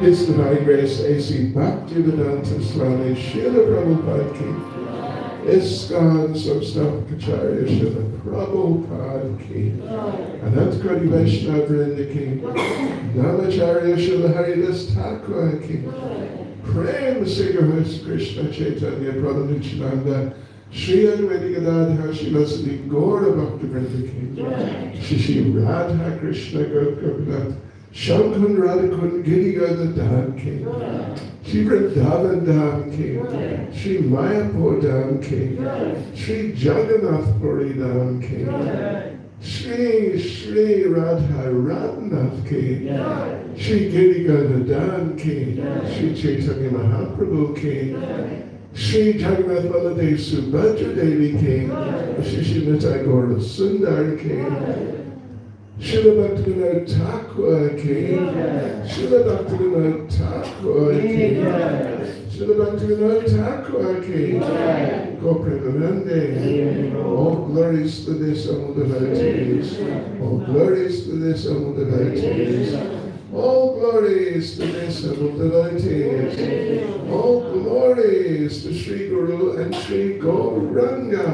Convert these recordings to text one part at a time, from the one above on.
His Divine Grace A.C. Bhakti Vinod Swami, Srila Prabhupada ki. ISKCON Samstapaka Acharya Srila Prabhupada ki. Anant Koti Vaishnava Vrinda ki. Namacharya Srila Hare Thakur ki. Prem Hare Krishna Caitanya Prabhu Nityananda Shri Advaita Gadadhar Srila Gaura Bhakti Vrinda ki. Shri Radha Krishna Gopinath Shankun Radhakun Girigada Dham ki. Shri Vrindavan Dham ki. Shri Mayapur Dham ki. Shri Jagannath Puri Dham ki. Shri Radha Radhanath ki. Shri Girigada Dham ki. Shri Caitanya Mahaprabhu ki. Shri Jagannath Baladev Subhadra Devi ki. Shri Nitai Gaura Sundar ki. Srila Bhakti Vinod Thakur ki. Srila Bhakti Vinod Thakur ki. Srila Bhakti Vinod Thakur ki. Gopremanande. All glories to this among devotees. All glories to this among devotees. All glories to this among devotees. All glories to Sri Guru and Sri Gauranga.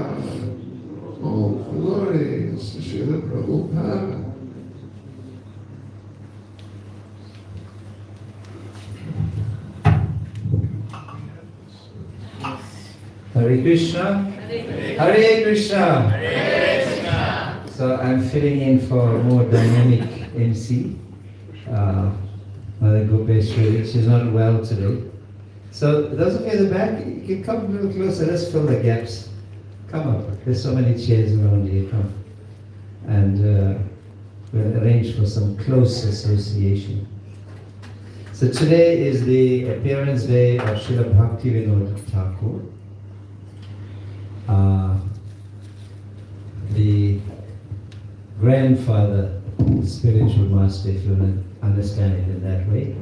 All glories to Srila Prabhupada. Hare Krishna. Hare Krishna. Hare Krishna. So I'm filling in for a more dynamic MC. Mother Gopeshwari, she's not well today. So those of you in the back, you can come a little closer. Let's fill the gaps. Come up. There's so many chairs around here. Come. And we'll arrange for some close association. So today is the appearance day of Srila Bhakti Vinod Thakur. The grandfather, spiritual master, if you want to understand it in that way.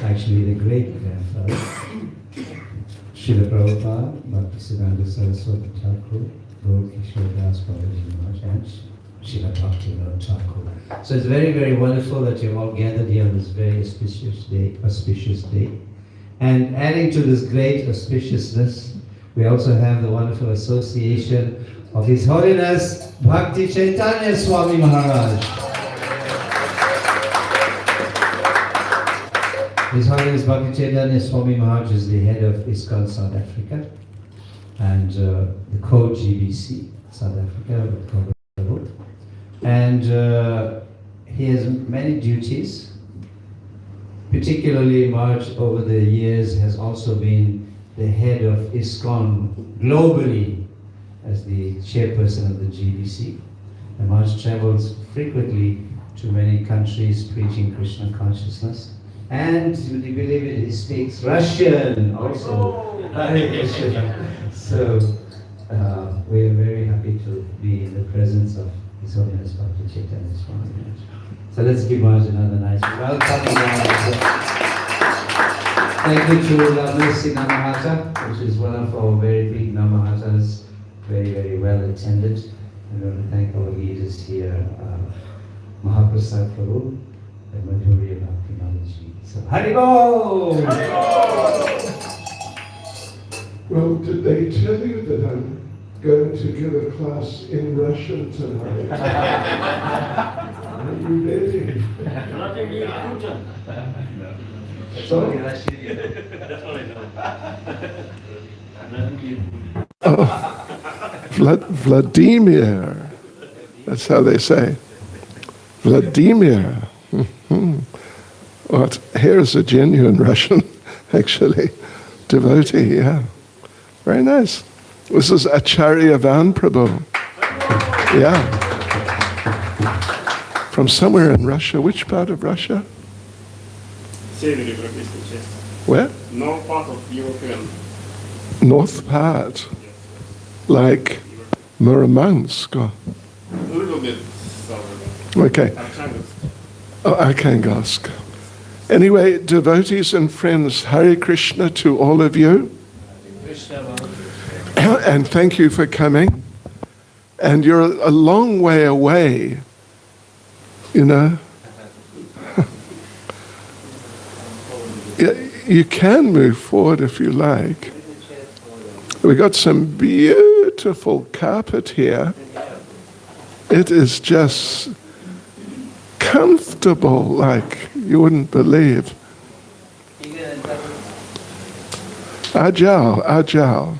Actually the great-grandfather, Srila Prabhupada, Bhakti Siddhanta Saraswati Thakur, Guru Kishore Das Babaji Maharaj, and Srila Bhakti Vinod Thakur. So it's very, very wonderful that you're all gathered here on this very auspicious day. And adding to this great auspiciousness, we also have the wonderful association of His Holiness Bhakti Caitanya Swami Maharaj. His Holiness Bhakti Caitanya Swami Maharaj is the head of ISKCON South Africa and the co-GBC South Africa. And he has many duties. Particularly Maharaj over the years has also been the head of ISKCON globally as the chairperson of the GBC. And Maharaj travels frequently to many countries preaching Krishna consciousness. And would you believe it, he speaks Russian also. Hare Krishna. So we are very happy to be in the presence of His Holiness Bhakti Caitanya Swami Maharaj. So let's give Maharaj another nice welcome. Thank you to LaMercy Namahatta, which is one of our very big Namahattas, very, very well attended. I want to thank our leaders here, Mahaprasad Prabhu and Madhurya Bhakti. So, Haribol! Well, did they tell you that I'm going to give a class in Russian tonight? Are you ready? Sorry? That's what I know. Vladimir. That's how they say. Vladimir. What? Here's a genuine Russian, actually. Devotee, yeah. Very nice. This is Acharya Van Prabhu. Yeah. From somewhere in Russia. Which part of Russia? Where? North part of European. North part? Like Murmansk? Or? A little bit southern. Okay. Oh, Archangelsk. Anyway, devotees and friends, Hare Krishna to all of you. And thank you for coming. And you're a long way away, you know. You can move forward if you like. We got some beautiful carpet here. It is just comfortable like you wouldn't believe. Ajal, ajal.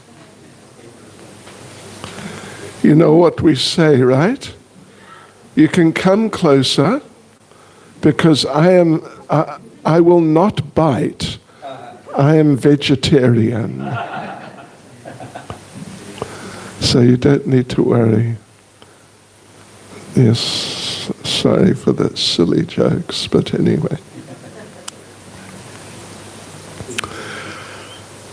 You know what we say, right? You can come closer because I will not bite. I am vegetarian. So you don't need to worry. Yes, sorry for the silly jokes, but anyway.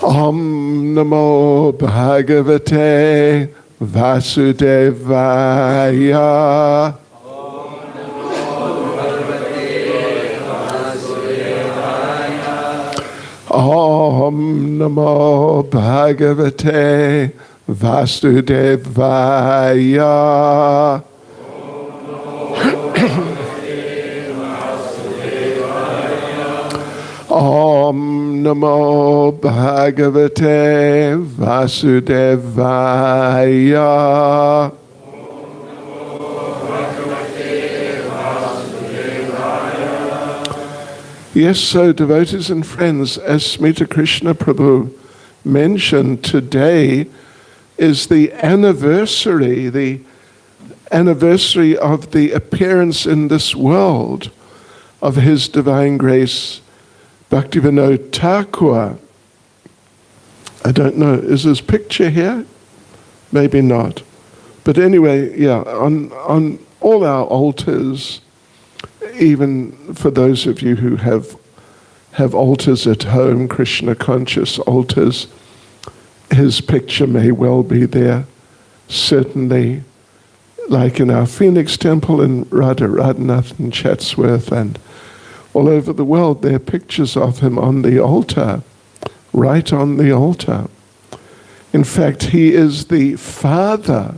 Om Namo Bhagavate Vasudevaya. Om Namo Bhagavate Vasudevaya. Om Namo Bhagavate Vasudevaya. Yes, so devotees and friends, as Smita Krishna Prabhu mentioned, today is the anniversary of the appearance in this world of His Divine Grace, Bhakti Vinod Thakur. I don't know, is his picture here? Maybe not. But anyway, yeah, on all our altars, even for those of you who have altars at home, Krishna conscious altars, his picture may well be there. Certainly, like in our Phoenix Temple in Radhanath and Chatsworth and all over the world, there are pictures of him on the altar, right on the altar. In fact, he is the father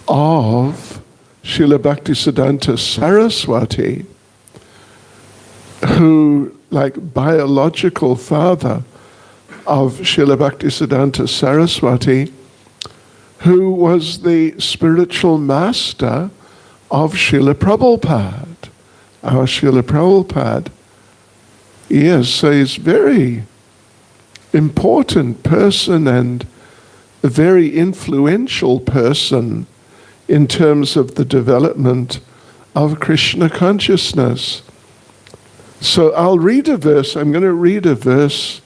of Srila Bhaktisiddhanta Saraswati, who, like biological father of Srila Bhaktisiddhanta Saraswati, who was the spiritual master of Srila Prabhupada, our Srila Prabhupada. Yes, so he's a very important person and a very influential person in terms of the development of Krishna consciousness. So I'll read a verse. I'm going to read a verse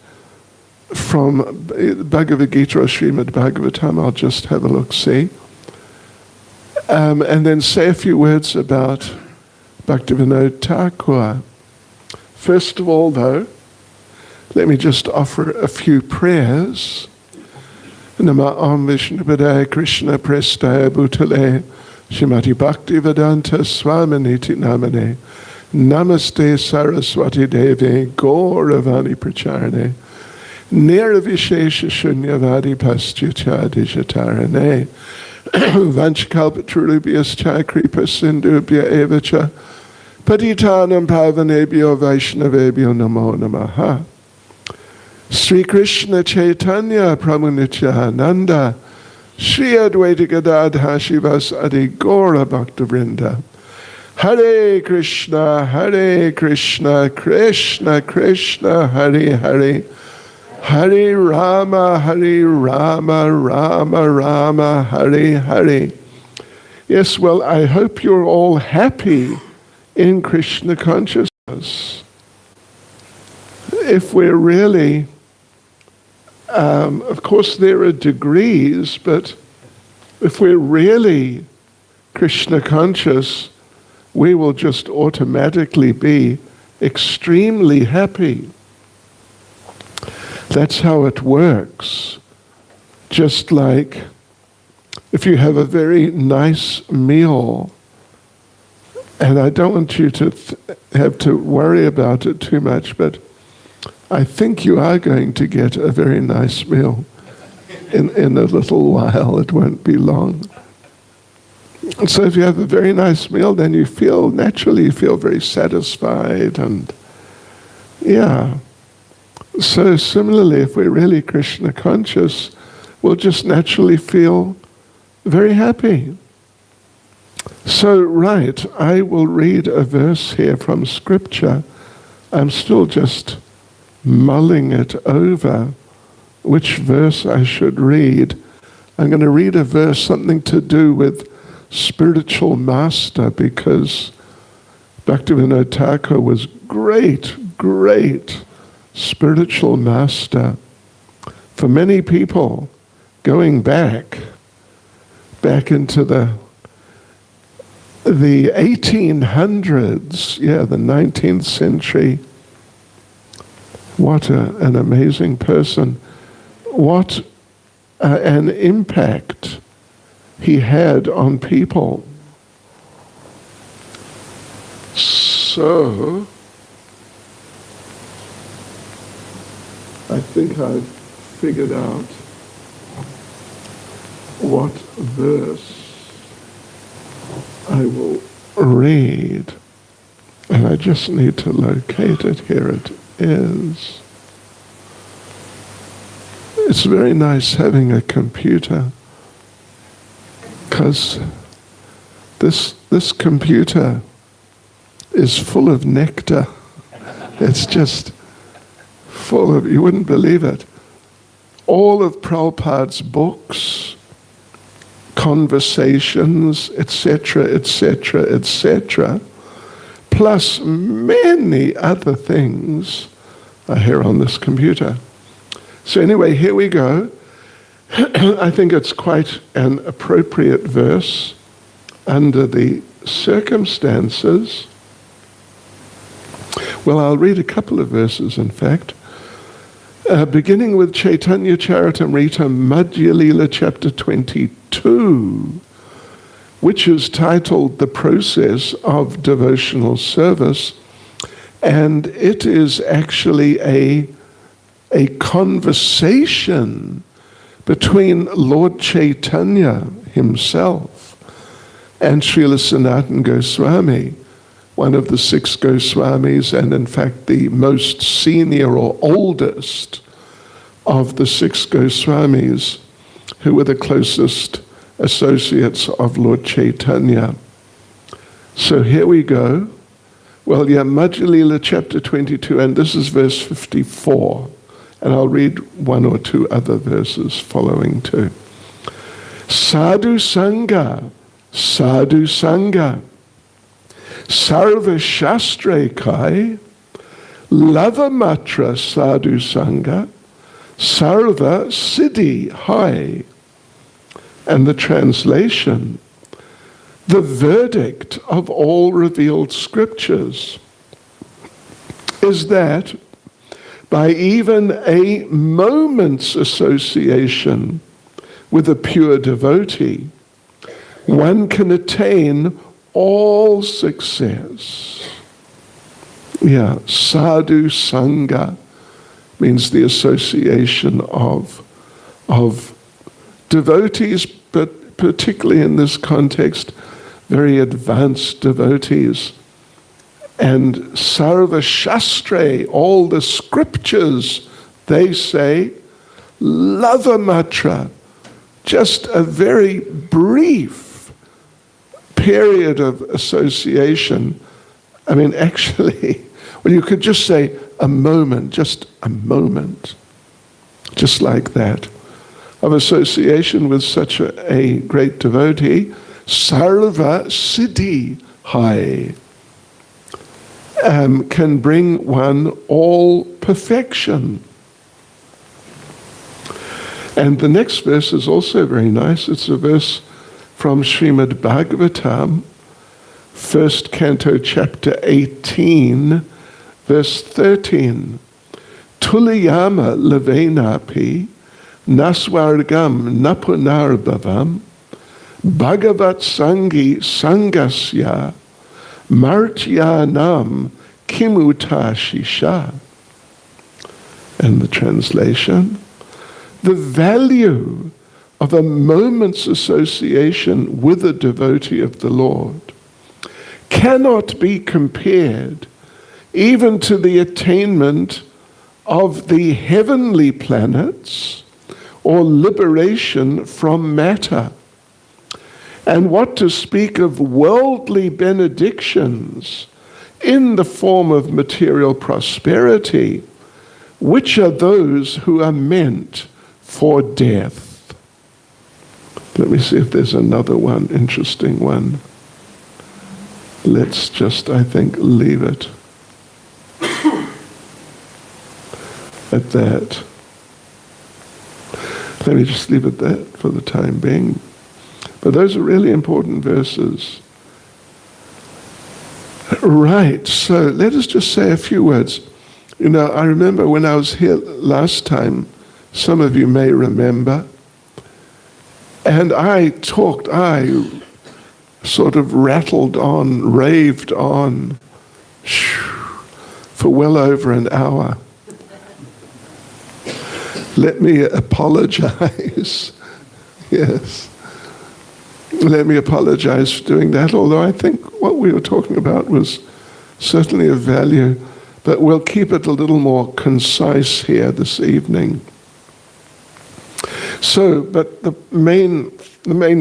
from Bhagavad Gita or Srimad Bhagavatam. I'll just have a look, see. And then say a few words about Bhakti Vinod Thakur. First of all, though, let me just offer a few prayers. Nama Om Vishnupadaya Krishna Prestaya Bhutale Shrimati Bhakti Vedanta Swami Namane Namaste Saraswati Devi Gauravani Pracharane Nirvishesha Shunyavadi Pastyachadi Jatarane Vanchakalpatrulubhyas Kripa Sindhubhya Evacha Patitanam Pavanebhyo Vaishnavebhyo Namo Namaha. Sri Krishna Caitanya Prabhu Nityananda Shri Advaita Gadadha Shivas Adi Gaura Bhakta Vrinda. Hare Krishna, Krishna Krishna, Hare Hare. Hare Rama, Rama Rama, Hare Hare. Yes, well, I hope you're all happy in Krishna consciousness. If we're really, of course there are degrees, but if we're really Krishna conscious, we will just automatically be extremely happy. That's how it works. Just like if you have a very nice meal, and I don't want you to have to worry about it too much, but I think you are going to get a very nice meal in a little while. It won't be long. And so if you have a very nice meal, then you feel, naturally you feel very satisfied and Yeah. So similarly, if we're really Krishna conscious, we'll just naturally feel very happy. So, right, I will read a verse here from Scripture. I'm still just mulling it over, which verse I should read. I'm going to read a verse, something to do with spiritual master, because Bhakti Vinod Thakur was great spiritual master. For many people, going back into the 1800s, the 19th century. What an amazing person. What an impact he had on people. So, I think I've figured out what verse I will read, and I just need to locate it. Here it is. It's very nice having a computer, because this computer is full of nectar. It's just full of, you wouldn't believe it, all of Prabhupada's books, conversations, etc., etc., etc., plus many other things are here on this computer. So anyway, here we go. I think it's quite an appropriate verse under the circumstances. Well, I'll read a couple of verses, in fact. Beginning with Chaitanya Charitamrita Madhya Lila chapter 22, which is titled The Process of Devotional Service, and it is actually a conversation between Lord Chaitanya himself and Srila Sanatana Goswami, one of the 6 Goswamis, and in fact the most senior or oldest of the 6 Goswamis, who were the closest associates of Lord Chaitanya. So here we go. Well, Madhya Lila chapter 22, and this is verse 54. And I'll read 1 or 2 other verses following too. Sadhu Sangha, Sadhu Sangha, Sarva Shastre Kai, Lava Matra Sadhu Sangha, Sarva Siddhi Hai. And the translation, the verdict of all revealed scriptures is that by even a moment's association with a pure devotee, one can attain all success. Sadhu Sangha means the association of devotees, but particularly in this context, very advanced devotees. And Sarva Shastre, all the scriptures, they say, Lava Matra, just a very brief period of association. I mean, actually, well, you could just say a moment, just like that, of association with such a great devotee. Sarva Siddhi Hai. Can bring one all perfection. And the next verse is also very nice. It's a verse from Srimad Bhagavatam, 1st Canto, chapter 18, verse 13. Tuliyama levenapi naswargam napunarbhavam bhagavat sangi sangasya Martyanam kimuta shisha. And the translation, the value of a moment's association with a devotee of the Lord cannot be compared even to the attainment of the heavenly planets or liberation from matter. And what to speak of worldly benedictions in the form of material prosperity, which are those who are meant for death. Let me see if there's another one, interesting one. Let's just, I think, leave it at that. Let me just leave it at that for the time being. But those are really important verses. Right, so let us just say a few words. You know, I remember when I was here last time, some of you may remember, and I sort of rattled on, raved on, for well over an hour. Let me apologize. Yes. Let me apologize for doing that, although I think what we were talking about was certainly of value, but we'll keep it a little more concise here this evening. So, but the main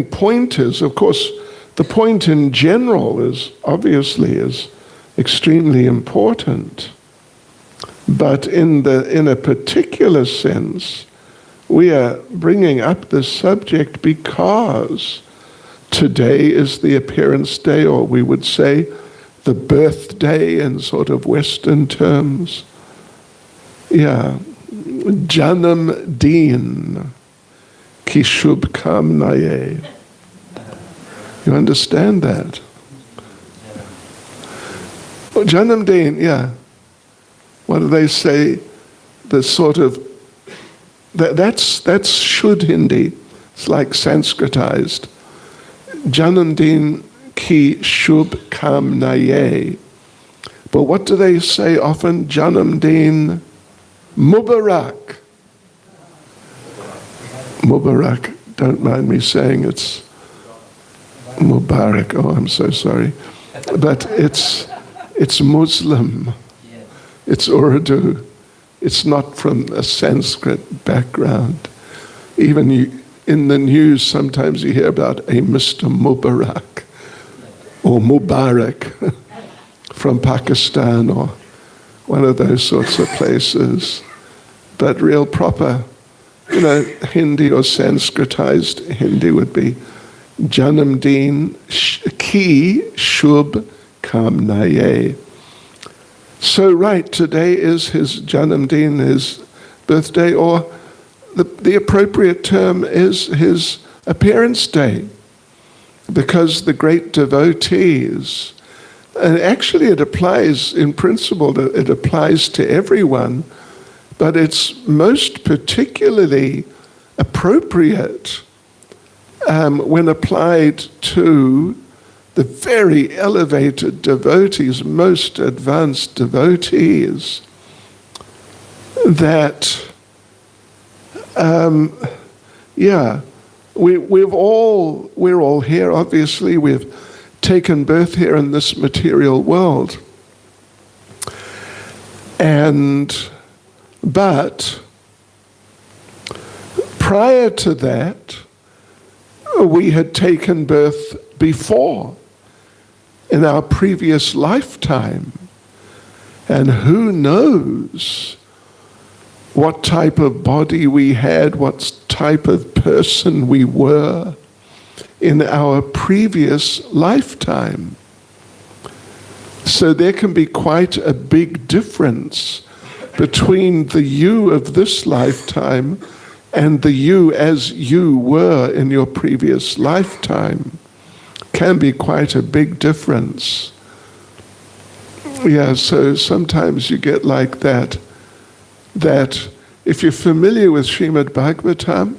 point is, of course, the point in general is extremely important. But in a particular sense, we are bringing up this subject because today is the appearance day, or we would say the birthday in sort of Western terms. Yeah, Janam Din Ki Shubh Kamnaye. You understand that? Oh, Janam Din, yeah. What do they say? The sort of that's Shuddh Hindi. It's like Sanskritized. Janam Din Ki Shubh Kamnaye. But what do they say often? Janam Din Mubarak. Mubarak, don't mind me saying it's Mubarak. Oh, I'm so sorry. But it's Muslim. It's Urdu. It's not from a Sanskrit background. Even in the news, sometimes you hear about a Mr. Mubarak or Mubarak from Pakistan or one of those sorts of places. But real proper, Hindi or Sanskritized Hindi would be Janam Din Ki Shubh Kamnaye. So right, today is his Janam Din, his birthday, or the appropriate term is his appearance day, because the great devotees, and actually it applies in principle, it applies to everyone, but it's most particularly appropriate when applied to the very elevated devotees, most advanced devotees, that, we're all here, obviously, we've taken birth here in this material world. But prior to that, we had taken birth before, in our previous lifetime. And who knows what type of body we had, what type of person we were in our previous lifetime. So there can be quite a big difference between the you of this lifetime and the you as you were in your previous lifetime. Can be quite a big difference. Yeah, so sometimes you get like that if you're familiar with Srimad Bhagavatam,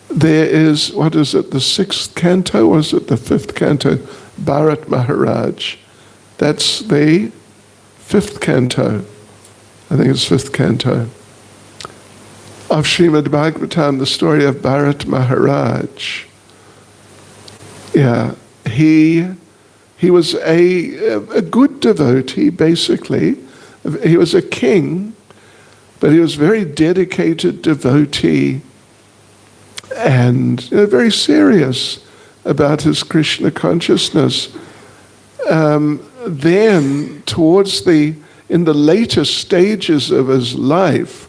there is, what is it, the 6th canto, or is it the 5th canto? Bharat Maharaj. That's the 5th canto. I think it's 5th canto. Of Srimad Bhagavatam, the story of Bharat Maharaj. Yeah, he He was a good devotee, basically. He was a king, but he was a very dedicated devotee and very serious about his Krishna consciousness. Then, in the later stages of his life,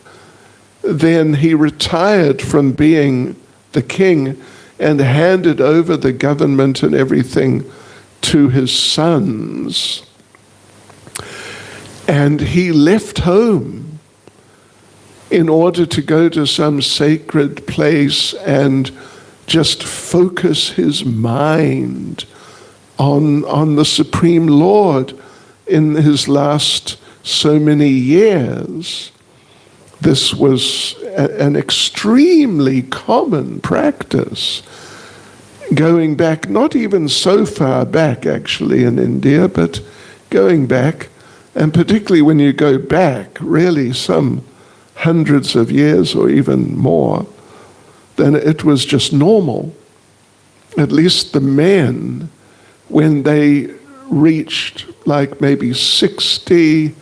then he retired from being the king and handed over the government and everything to his sons. And he left home in order to go to some sacred place and just focus his mind on the Supreme Lord in his last so many years. This was an extremely common practice, going back, not even so far back actually in India, but going back, and particularly when you go back really some hundreds of years or even more, then it was just normal. At least the men, when they reached like maybe 60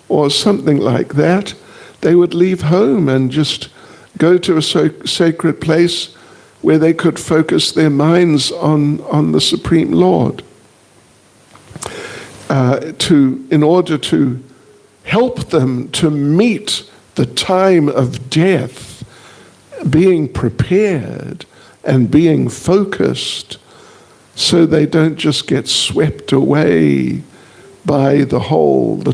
or something like that, they would leave home and just go to a sacred place where they could focus their minds on the Supreme Lord, in order to help them to meet the time of death, being prepared and being focused, so they don't just get swept away by the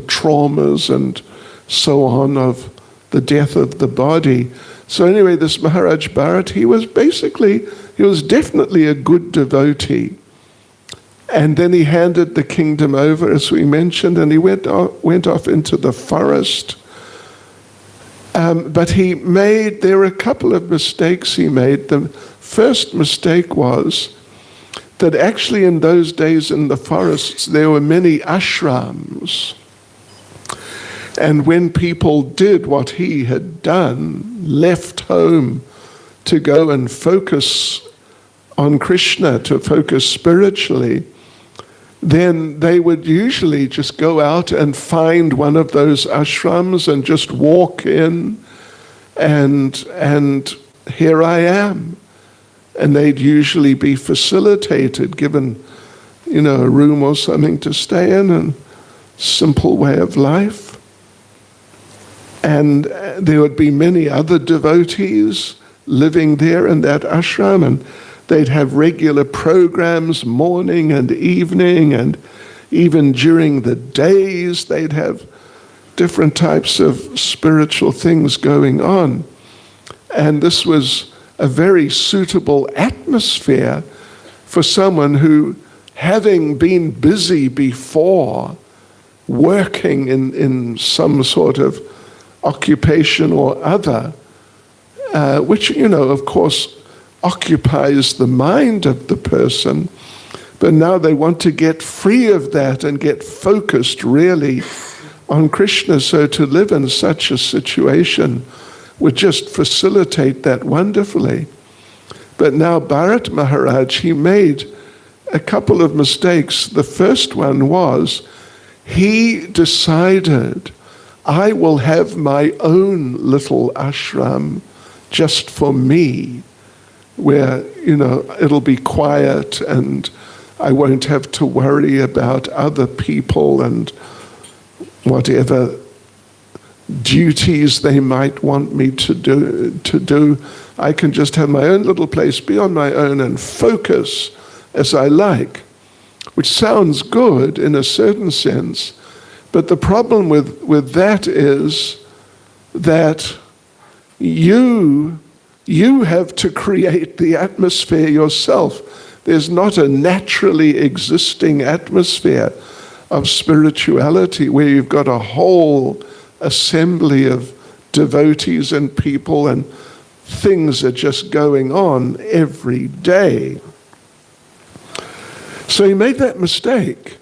traumas and so on of the death of the body. So anyway, this Maharaj Bharat, he was definitely a good devotee. And then he handed the kingdom over, as we mentioned, and he went off into the forest. But there were a couple of mistakes he made. The first mistake was that actually in those days in the forests, there were many ashrams. And when people did what he had done, left home to go and focus on Krishna, to focus spiritually, then they would usually just go out and find one of those ashrams and just walk in and here I am. And they'd usually be facilitated, given, a room or something to stay in, and simple way of life. And there would be many other devotees living there in that ashram, and they'd have regular programs morning and evening, and even during the days they'd have different types of spiritual things going on. And this was a very suitable atmosphere for someone who, having been busy before, working in some sort of occupation or other, which, of course, occupies the mind of the person, but now they want to get free of that and get focused really on Krishna. So to live in such a situation would just facilitate that wonderfully. But now Bharat Maharaj, he made a couple of mistakes. The first one was he decided, I will have my own little ashram just for me, where, it'll be quiet and I won't have to worry about other people and whatever duties they might want me to do. I can just have my own little place, be on my own and focus as I like, which sounds good in a certain sense. But the problem with that is that you have to create the atmosphere yourself. There's not a naturally existing atmosphere of spirituality where you've got a whole assembly of devotees and people and things are just going on every day. So he made that mistake.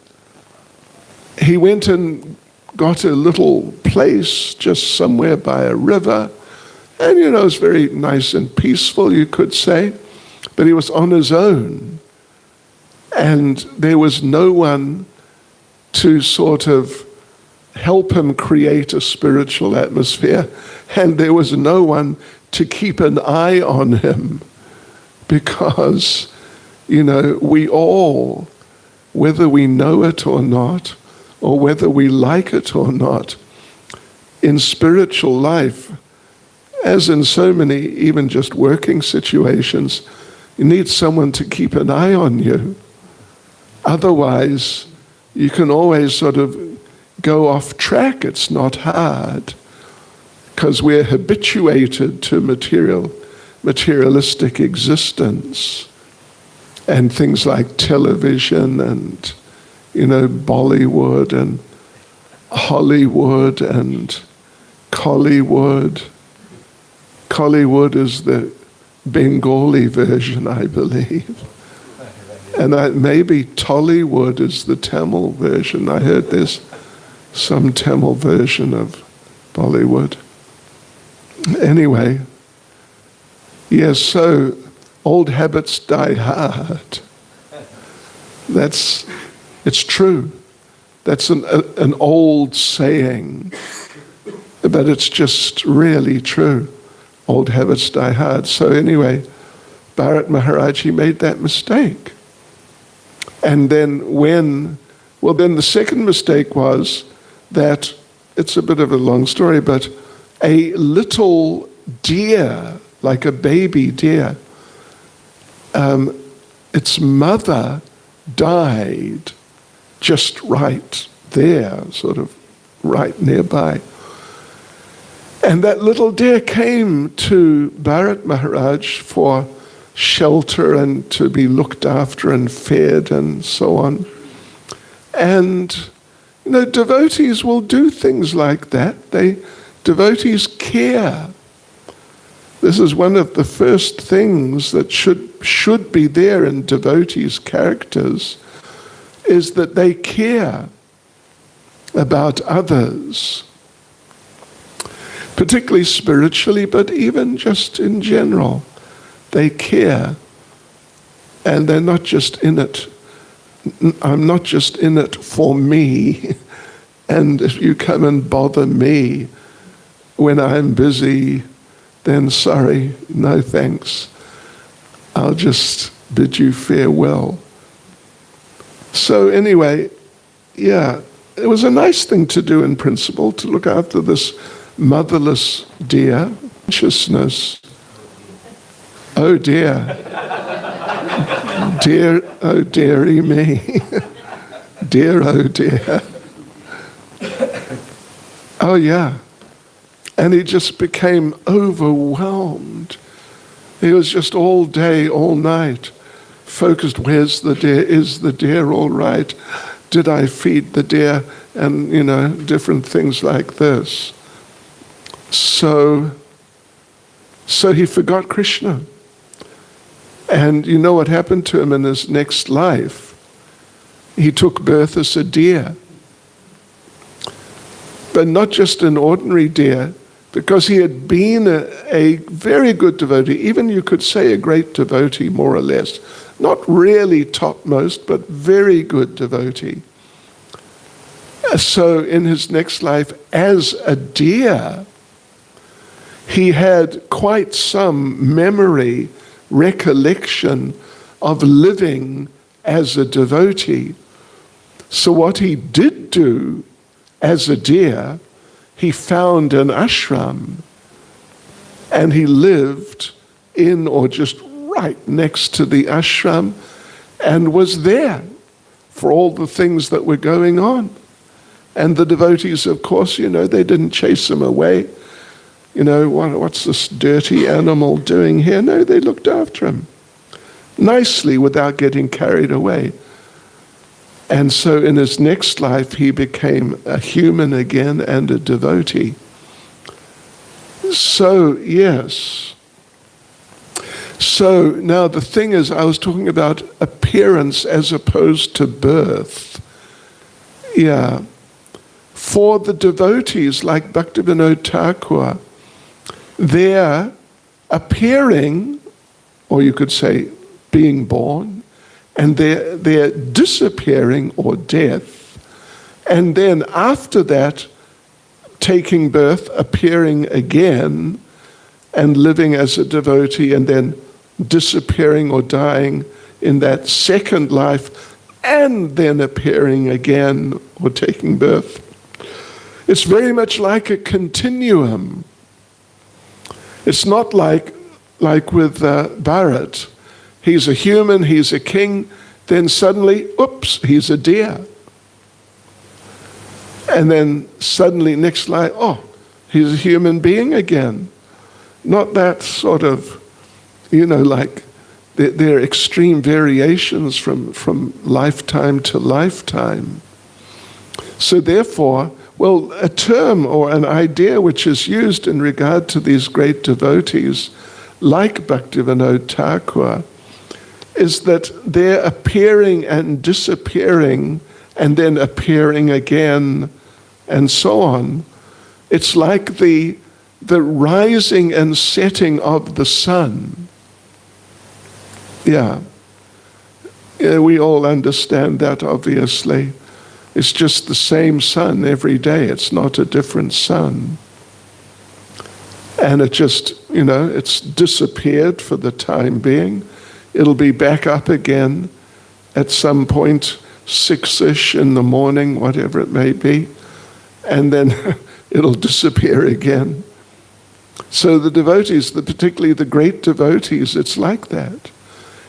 He went and got a little place just somewhere by a river, and it was very nice and peaceful, you could say, but he was on his own. And there was no one to sort of help him create a spiritual atmosphere, and there was no one to keep an eye on him, because, we all, whether we know it or not, or whether we like it or not, in spiritual life, as in so many even just working situations, you need someone to keep an eye on you. Otherwise, you can always sort of go off track. It's not hard, because we're habituated to materialistic existence, and things like television and, Bollywood and Hollywood and Collywood. Collywood is the Bengali version, I believe. And maybe Tollywood is the Tamil version. I heard there's some Tamil version of Bollywood. Anyway, yes, so old habits die hard. It's true. That's an old saying, but it's just really true. Old habits die hard. So anyway, Bharat Maharaj, he made that mistake. And then then the second mistake was that, it's a bit of a long story, but a little deer, like a baby deer, its mother died just right there, sort of right nearby. And that little deer came to Bharat Maharaj for shelter and to be looked after and fed and so on. And, devotees will do things like that. Devotees care. This is one of the first things that should be there in devotees' characters, is that they care about others, particularly spiritually, but even just in general. They care, and they're not just in it. I'm not just in it for me, and if you come and bother me when I'm busy, then sorry, no thanks. I'll just bid you farewell. So anyway, yeah, it was a nice thing to do in principle, to look after this motherless deer. Consciousness. Oh dear. Dear, oh dearie me. Dear, oh dear. Oh yeah. And he just became overwhelmed. He was just all day, all night, focused. Where's the deer? Is the deer all right? Did I feed the deer? And, different things like this. So he forgot Krishna. And you know what happened to him in his next life? He took birth as a deer. But not just an ordinary deer, because he had been a very good devotee, even you could say a great devotee, more or less. Not really topmost, but very good devotee. So in his next life, as a deer, he had quite some memory, recollection of living as a devotee. So what he did do as a deer, he found an ashram, and he lived in or just right next to the ashram, and was there for all the things that were going on. And the devotees, of course, they didn't chase him away. What's this dirty animal doing here? No, they looked after him nicely without getting carried away. And so in his next life, he became a human again and a devotee. So, yes. So now the thing is, I was talking about appearance as opposed to birth. Yeah. For the devotees like Bhakti Vinod Thakur, their appearing, or you could say being born, and their disappearing or death, and then after that, taking birth, appearing again, and living as a devotee, and then disappearing or dying in that second life, and then appearing again or taking birth. It's very much like a continuum. It's not like with Bharat. He's a human, he's a king, then suddenly, oops, he's a deer. And then suddenly, next life, oh, he's a human being again. Not that sort of, like there are extreme variations from lifetime to lifetime. So therefore, well, a term or an idea which is used in regard to these great devotees, like Bhakti Vinod Thakur, is that they're appearing and disappearing and then appearing again and so on. It's like the rising and setting of the sun. Yeah, we all understand that, obviously. It's just the same sun every day. It's not a different sun. And it just, it's disappeared for the time being. It'll be back up again at some point, 6-ish in the morning, whatever it may be. And then it'll disappear again. So the devotees, particularly the great devotees, it's like that.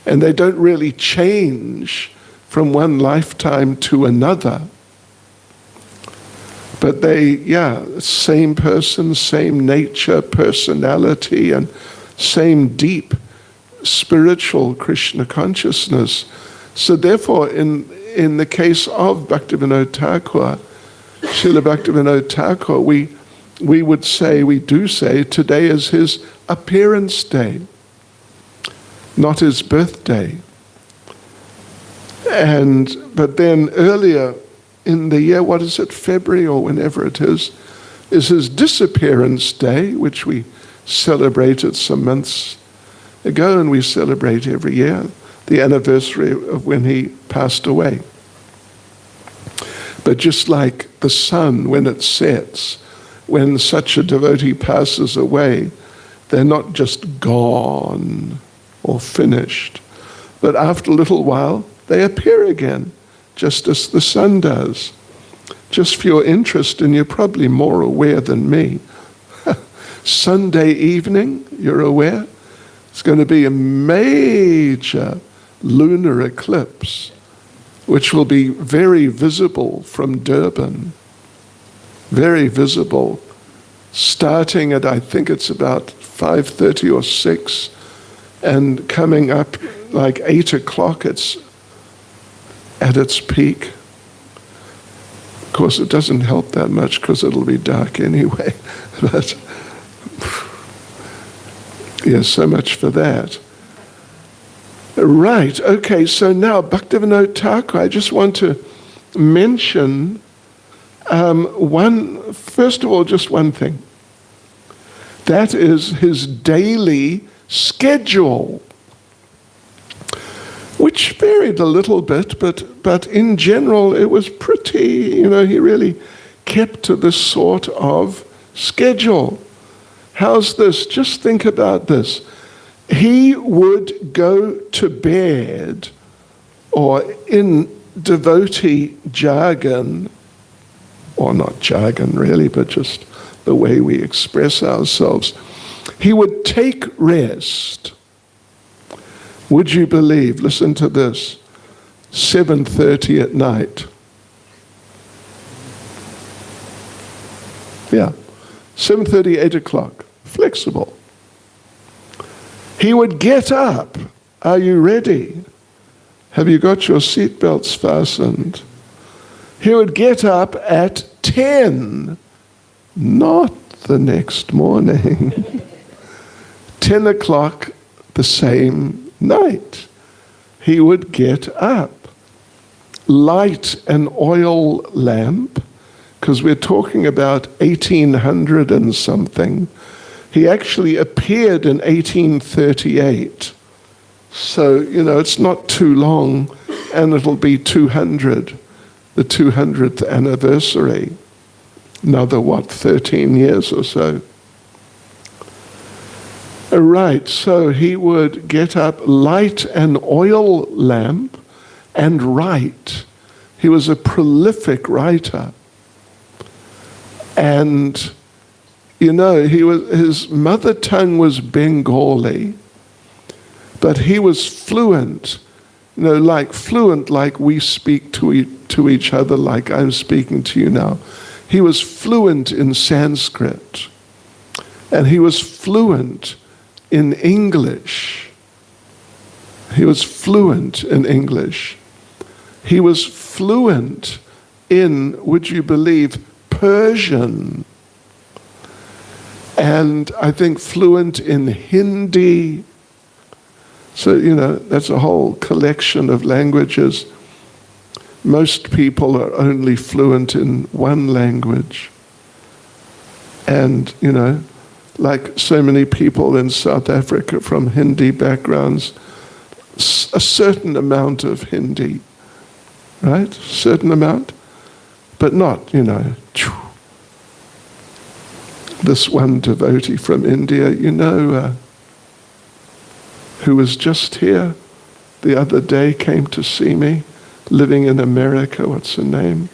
And they don't really change from one lifetime to another. But they, same person, same nature, personality, and same deep spiritual Krishna consciousness. So therefore, in the case of Bhakti Vinod Thakur, Srila Bhakti Vinod Thakur, we do say, today is his appearance day, not his birthday. But then earlier in the year, what is it, February or whenever it is his disappearance day, which we celebrated some months ago, and we celebrate every year, the anniversary of when he passed away. But just like the sun, when it sets, when such a devotee passes away, they're not just gone or finished, but after a little while, they appear again, just as the sun does. Just for your interest, and you're probably more aware than me, Sunday evening, you're aware, it's going to be a major lunar eclipse, which will be very visible from Durban. Very visible, starting at, I think it's about 5:30 or 6, and coming up like 8 o'clock, it's at its peak. Of course, it doesn't help that much because it'll be dark anyway. But so much for that. Right, okay, so now Bhakti Vinod Thakur, I just want to mention first of all, just one thing. That is his daily schedule, which varied a little bit, but in general it was pretty, he really kept to this sort of schedule. How's this? Just think about this. He would go to bed, or in devotee jargon, or not jargon really, but just the way we express ourselves, he would take rest. Would you believe, listen to this, 7:30 at night. Yeah, 7:30, 8 o'clock, flexible. He would get up. Are you ready? Have you got your seatbelts fastened? He would get up at 10, not the next morning. 10 o'clock the same night. He would get up, light an oil lamp, because we're talking about 1800 and something. He actually appeared in 1838. So, it's not too long, and it'll be 200, the 200th anniversary. Another, 13 years or so. Right, so he would get up, light an oil lamp, and write. He was a prolific writer. And, his mother tongue was Bengali, but he was fluent, fluent like we speak to each other, like I'm speaking to you now. He was fluent in Sanskrit, and he was fluent in English. He was fluent in English. He was fluent in, would you believe, Persian. And I think fluent in Hindi. So, that's a whole collection of languages. Most people are only fluent in one language. And, like so many people in South Africa from Hindi backgrounds, a certain amount of Hindi, right? Certain amount, but not, this one devotee from India, who was just here the other day, came to see me, living in America. What's her name?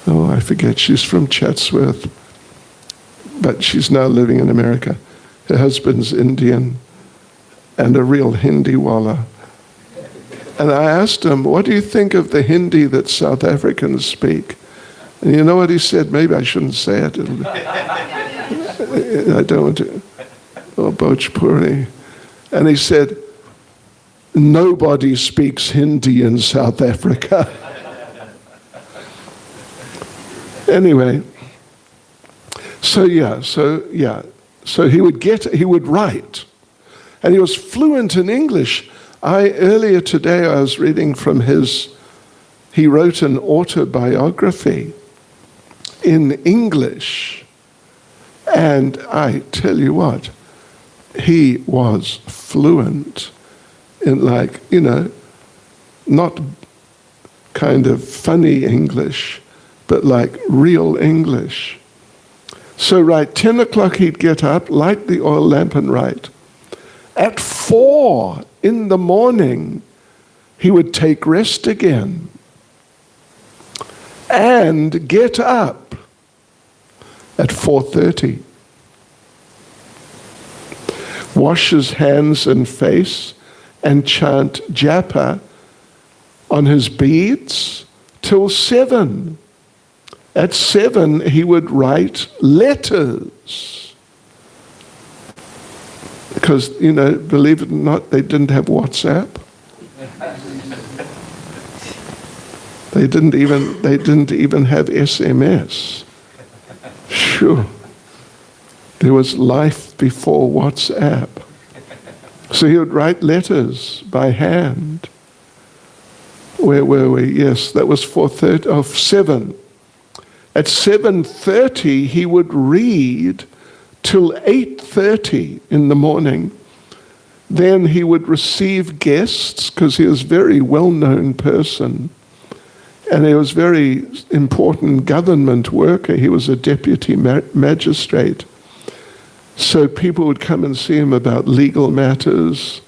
Oh, I forget. She's from Chatsworth, but she's now living in America. Her husband's Indian and a real Hindi walla. And I asked him, what do you think of the Hindi that South Africans speak? And you know what he said? Maybe I shouldn't say it. I don't want to. Oh, Bhojpuri. And he said, nobody speaks Hindi in South Africa. Anyway, so he would write. And he was fluent in English. Earlier today I was reading from he wrote an autobiography in English. And I tell you what, he was fluent in not kind of funny English, but like real English. So 10 o'clock he'd get up, light the oil lamp and write. At 4 in the morning, he would take rest again and get up at 4:30. Wash his hands and face and chant japa on his beads till 7. At 7, he would write letters. Because, believe it or not, they didn't have WhatsApp. They didn't even have SMS. Sure. There was life before WhatsApp. So he would write letters by hand. Where were we? Yes, that was 7. At 7:30, he would read till 8:30 in the morning. Then he would receive guests, because he was a very well-known person. And he was a very important government worker. He was a deputy magistrate. So people would come and see him about legal matters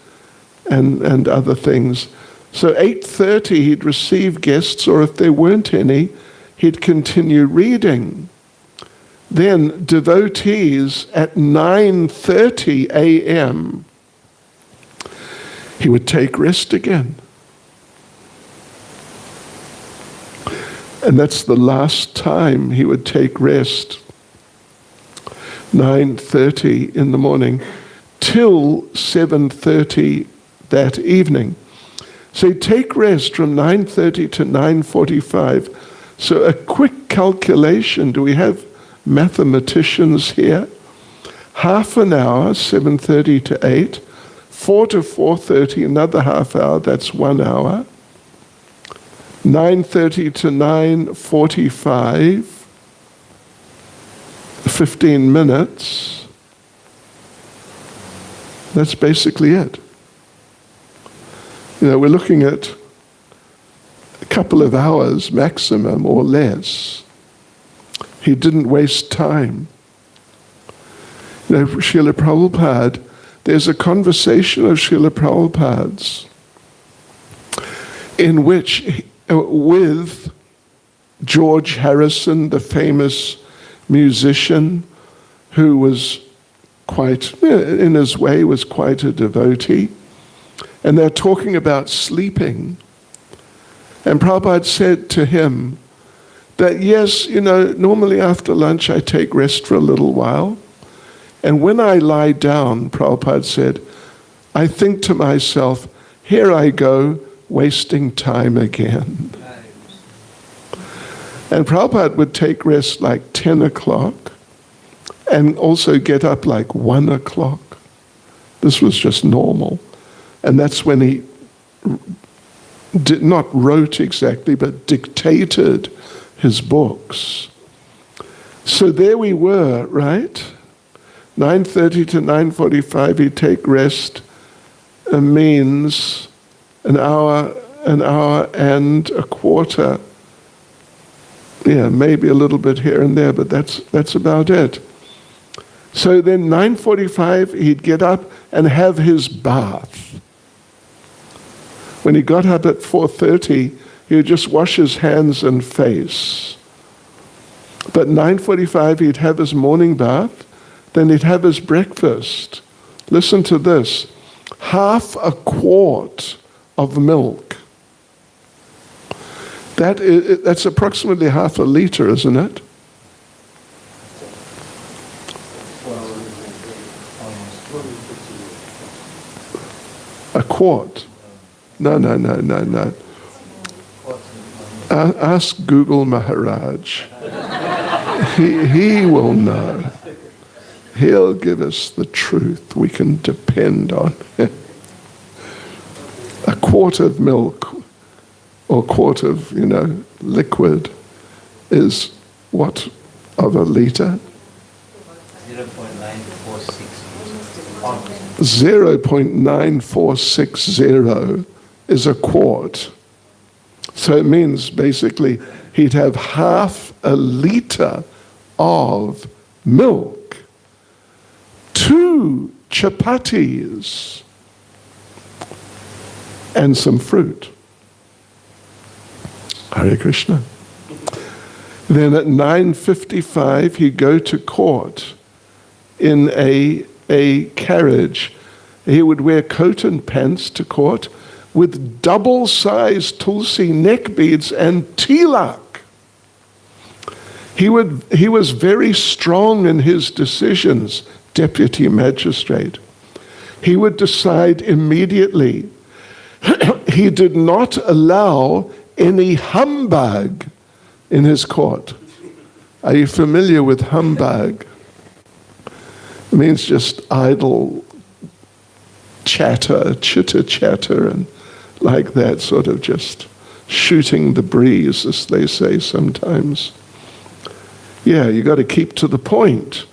and other things. So 8:30 he'd receive guests, or if there weren't any, he'd continue reading. Then devotees at 9:30 a.m., he would take rest again. And that's the last time he would take rest. 9:30 in the morning till 7:30 that evening. So he'd take rest from 9:30 to 9:45. So a quick calculation, do we have mathematicians here? Half an hour, 7:30 to 8. 4 to 4:30, another half hour, that's 1 hour. 9:30 to 9:45, 15 minutes. That's basically it. we're looking at a couple of hours maximum or less. He didn't waste time. Srila Prabhupada, there's a conversation of Srila Prabhupada's in which, with George Harrison, the famous musician, who was quite, in his way, was quite a devotee, and they're talking about sleeping. And Prabhupada said to him that, yes, normally after lunch I take rest for a little while, and when I lie down, Prabhupada said, I think to myself, here I go, wasting time again. And Prabhupada would take rest like 10 o'clock and also get up like 1 o'clock. This was just normal. And that's when he not wrote exactly, but dictated his books. So there we were, right? 9:30 to 9:45, he'd take rest, means an hour and a quarter. Yeah, maybe a little bit here and there, but that's about it. So then 9:45, he'd get up and have his bath. When he got up at 4:30, he would just wash his hands and face. But 9:45, he'd have his morning bath, then he'd have his breakfast. Listen to this, half a quart of milk. That's approximately half a liter, isn't it? A quart. No. Ask Google Maharaj. He will know. He'll give us the truth we can depend on. A quart of milk or quart of, liquid is what of a liter? 0.9460 is a quart. So it means basically he'd have half a liter of milk, 2 chapatis, and some fruit. Hare Krishna. Then at 9:55 he'd go to court in a carriage. He would wear coat and pants to court with double-sized tulsi neck beads and tilak. He was very strong in his decisions, deputy magistrate. He would decide immediately. He did not allow any humbug in his court. Are you familiar with humbug? It means just idle chatter, chitter-chatter, and like that, sort of just shooting the breeze, as they say sometimes. Yeah, you got to keep to the point.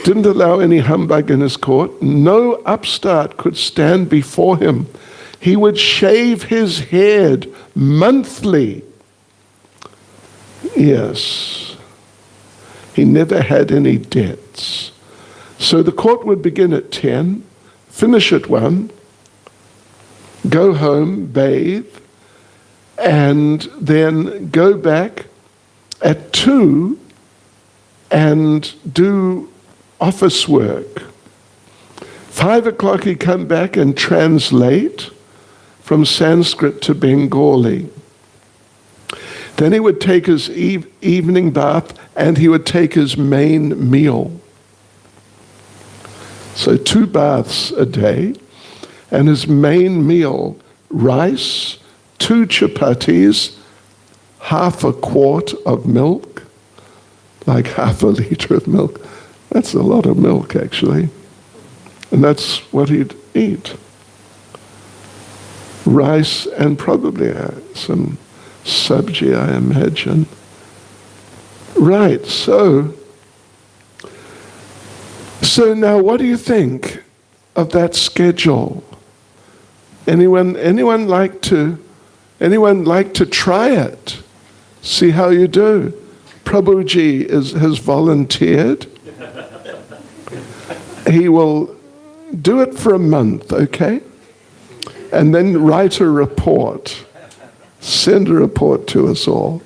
Didn't allow any humbug in his court. No upstart could stand before him. He would shave his head monthly. Yes. He never had any debts. So the court would begin at 10, finish at 1, go home, bathe, and then go back at 2 and do office work. 5 o'clock he'd come back and translate from Sanskrit to Bengali. Then he would take his evening bath and he would take his main meal. So 2 baths a day, and his main meal, rice, 2 chapatis, half a quart of milk, like half a liter of milk. That's a lot of milk, actually. And that's what he'd eat. Rice and probably some sabji, I imagine. Right, so now what do you think of that schedule? Anyone like to try it? See how you do. Prabhuji has volunteered. He will do it for a month, okay? And then write a report. Send a report to us all.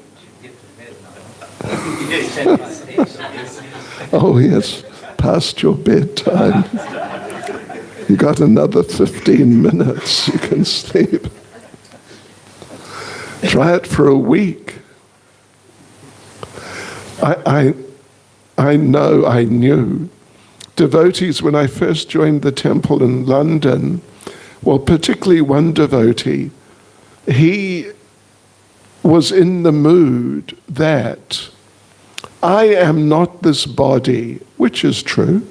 Oh yes, past your bedtime. You got another 15 minutes, you can sleep. Try it for a week. I knew devotees when I first joined the temple in London, well, particularly one devotee, he was in the mood that I am not this body, which is true.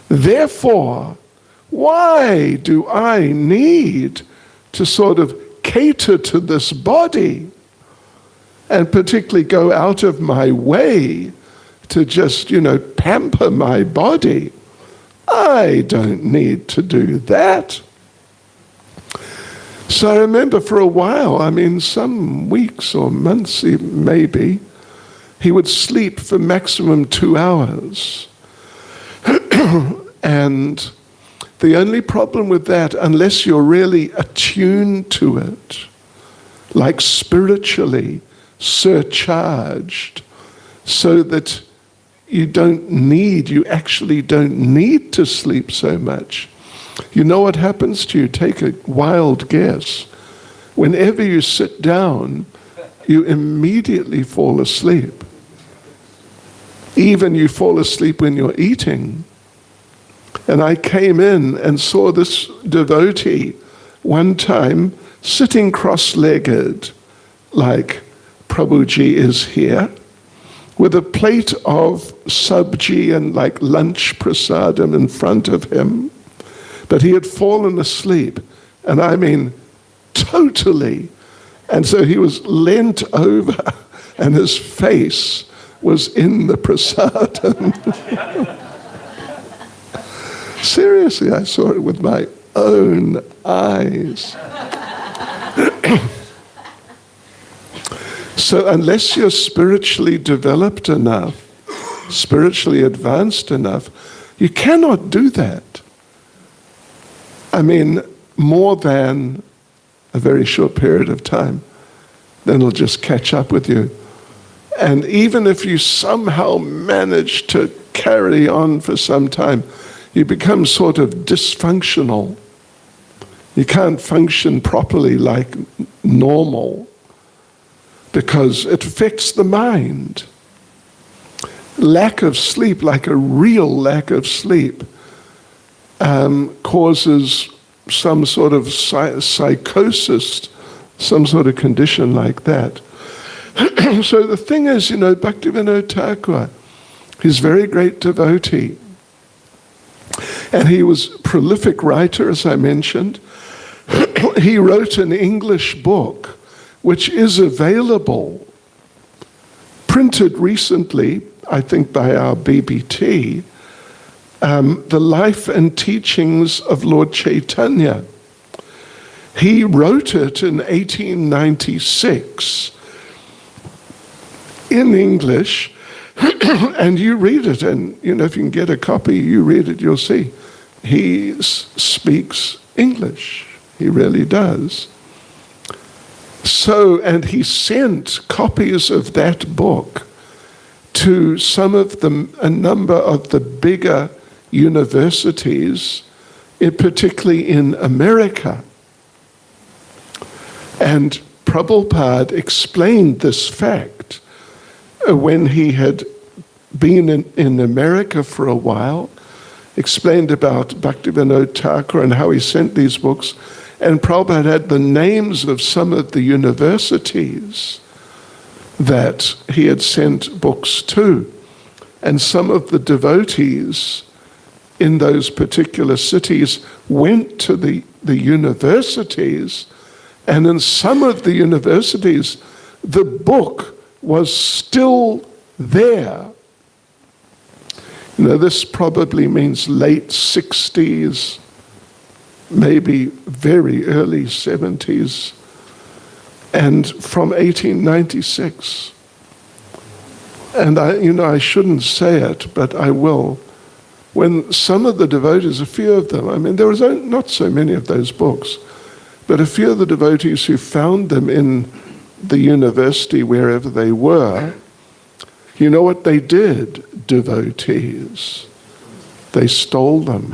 Therefore, why do I need to sort of cater to this body and particularly go out of my way to just, pamper my body? I don't need to do that. So I remember for a while, some weeks or months maybe, he would sleep for maximum 2 hours. And the only problem with that, unless you're really attuned to it, like spiritually surcharged, so that you actually don't need to sleep so much. You know what happens to you? Take a wild guess. Whenever you sit down, you immediately fall asleep. Even you fall asleep when you're eating. And I came in and saw this devotee one time sitting cross-legged, like Prabhuji is here, with a plate of sabji and like lunch prasadam in front of him. But he had fallen asleep, and totally. And so he was leant over, and his face was in the prasadam. Seriously, I saw it with my own eyes. So unless you're spiritually developed enough, spiritually advanced enough, you cannot do that. More than a very short period of time. Then it'll just catch up with you. And even if you somehow manage to carry on for some time, you become sort of dysfunctional. You can't function properly like normal because it affects the mind. Lack of sleep, like a real lack of sleep, causes some sort of psychosis, some sort of condition like that. So the thing is, Bhakti Vinod Thakur, he's a very great devotee. And he was a prolific writer, as I mentioned. He wrote an English book, which is available, printed recently, I think by our BBT, The Life and Teachings of Lord Chaitanya. He wrote it in 1896 in English, and you read it, and if you can get a copy, you read it, you'll see. He speaks English. He really does. So, and he sent copies of that book to a number of the bigger universities, particularly in America. And Prabhupada explained this fact when he had been in America for a while, explained about Bhakti Vinod Thakur and how he sent these books. And Prabhupada had the names of some of the universities that he had sent books to. And some of the devotees in those particular cities went to the universities, and in some of the universities, the book was still there. This probably means late 60s, maybe very early 70s, and from 1896. And I shouldn't say it, but I will. When some of the devotees, a few of them, I mean, there was not so many of those books, but a few of the devotees who found them in the university, wherever they were, you know what they did, devotees? They stole them.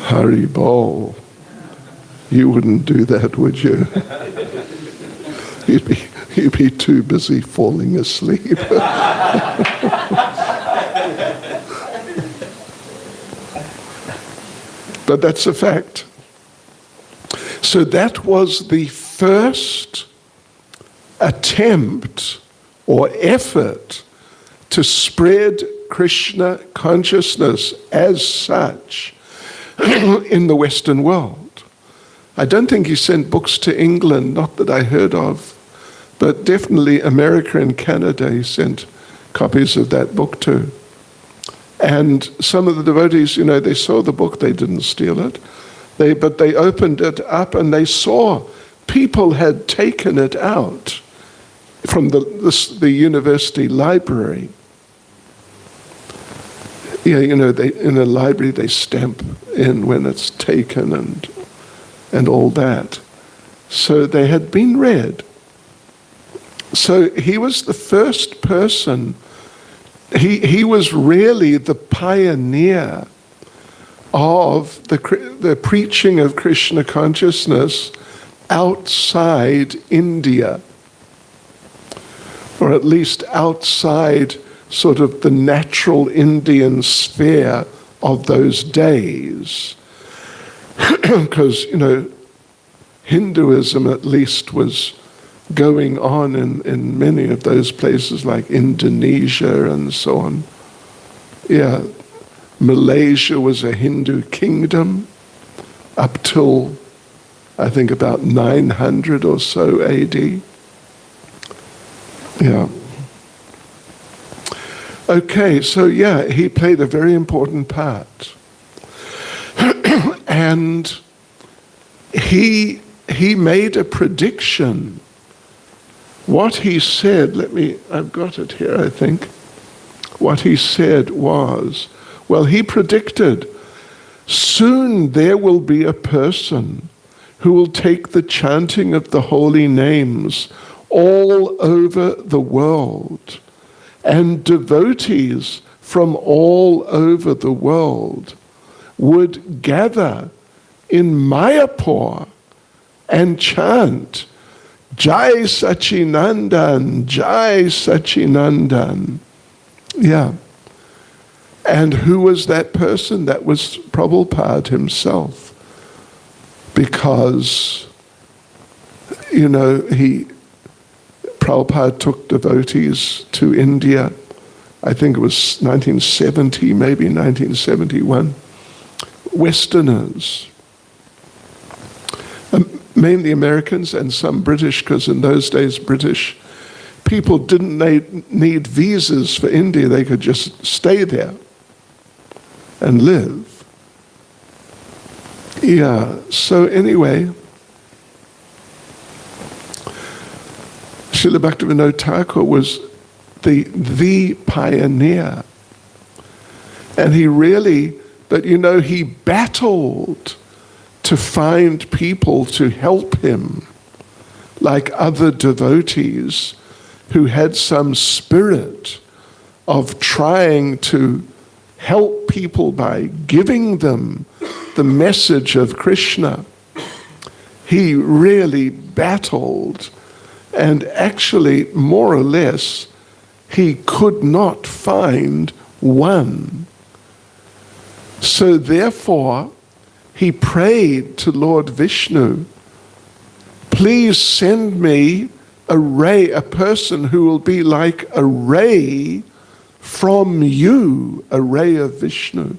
Hari Bol. You wouldn't do that, would you? You'd be too busy falling asleep. But that's a fact. So that was the first attempt or effort to spread Krishna consciousness as such in the Western world. I don't think he sent books to England, not that I heard of, but definitely America and Canada he sent copies of that book to. And some of the devotees, they saw the book, they didn't steal it, but they opened it up and they saw people had taken it out from the university library. Yeah, in a library they stamp in when it's taken and all that. So they had been read. So he was the first person. He was really the pioneer of the preaching of Krishna consciousness outside India, or at least outside sort of the natural Indian sphere of those days. Because, Hinduism at least was going on in many of those places like Indonesia and so on. Yeah, Malaysia was a Hindu kingdom up till, I think, about 900 or so AD. Yeah. Okay, so yeah, he played a very important part. And he made a prediction. What he said, I've got it here, I think. What he said was, he predicted, soon there will be a person who will take the chanting of the holy names all over the world, and devotees from all over the world would gather in Mayapur and chant, Jai Sachinandan, Jai Sachinandan. Yeah. And who was that person? That was Prabhupada himself. Because, Prabhupada took devotees to India. I think it was 1970, maybe 1971. Westerners. Mainly Americans and some British, because in those days British people didn't need visas for India. They could just stay there and live. Yeah, so anyway, Srila Bhakti Vinod Thakur was the pioneer. And he really, he battled to find people to help him, like other devotees who had some spirit of trying to help people by giving them the message of Krishna. He really battled, and actually, more or less, he could not find one. So therefore, he prayed to Lord Vishnu, please send me a person who will be like a ray from you, a ray of Vishnu,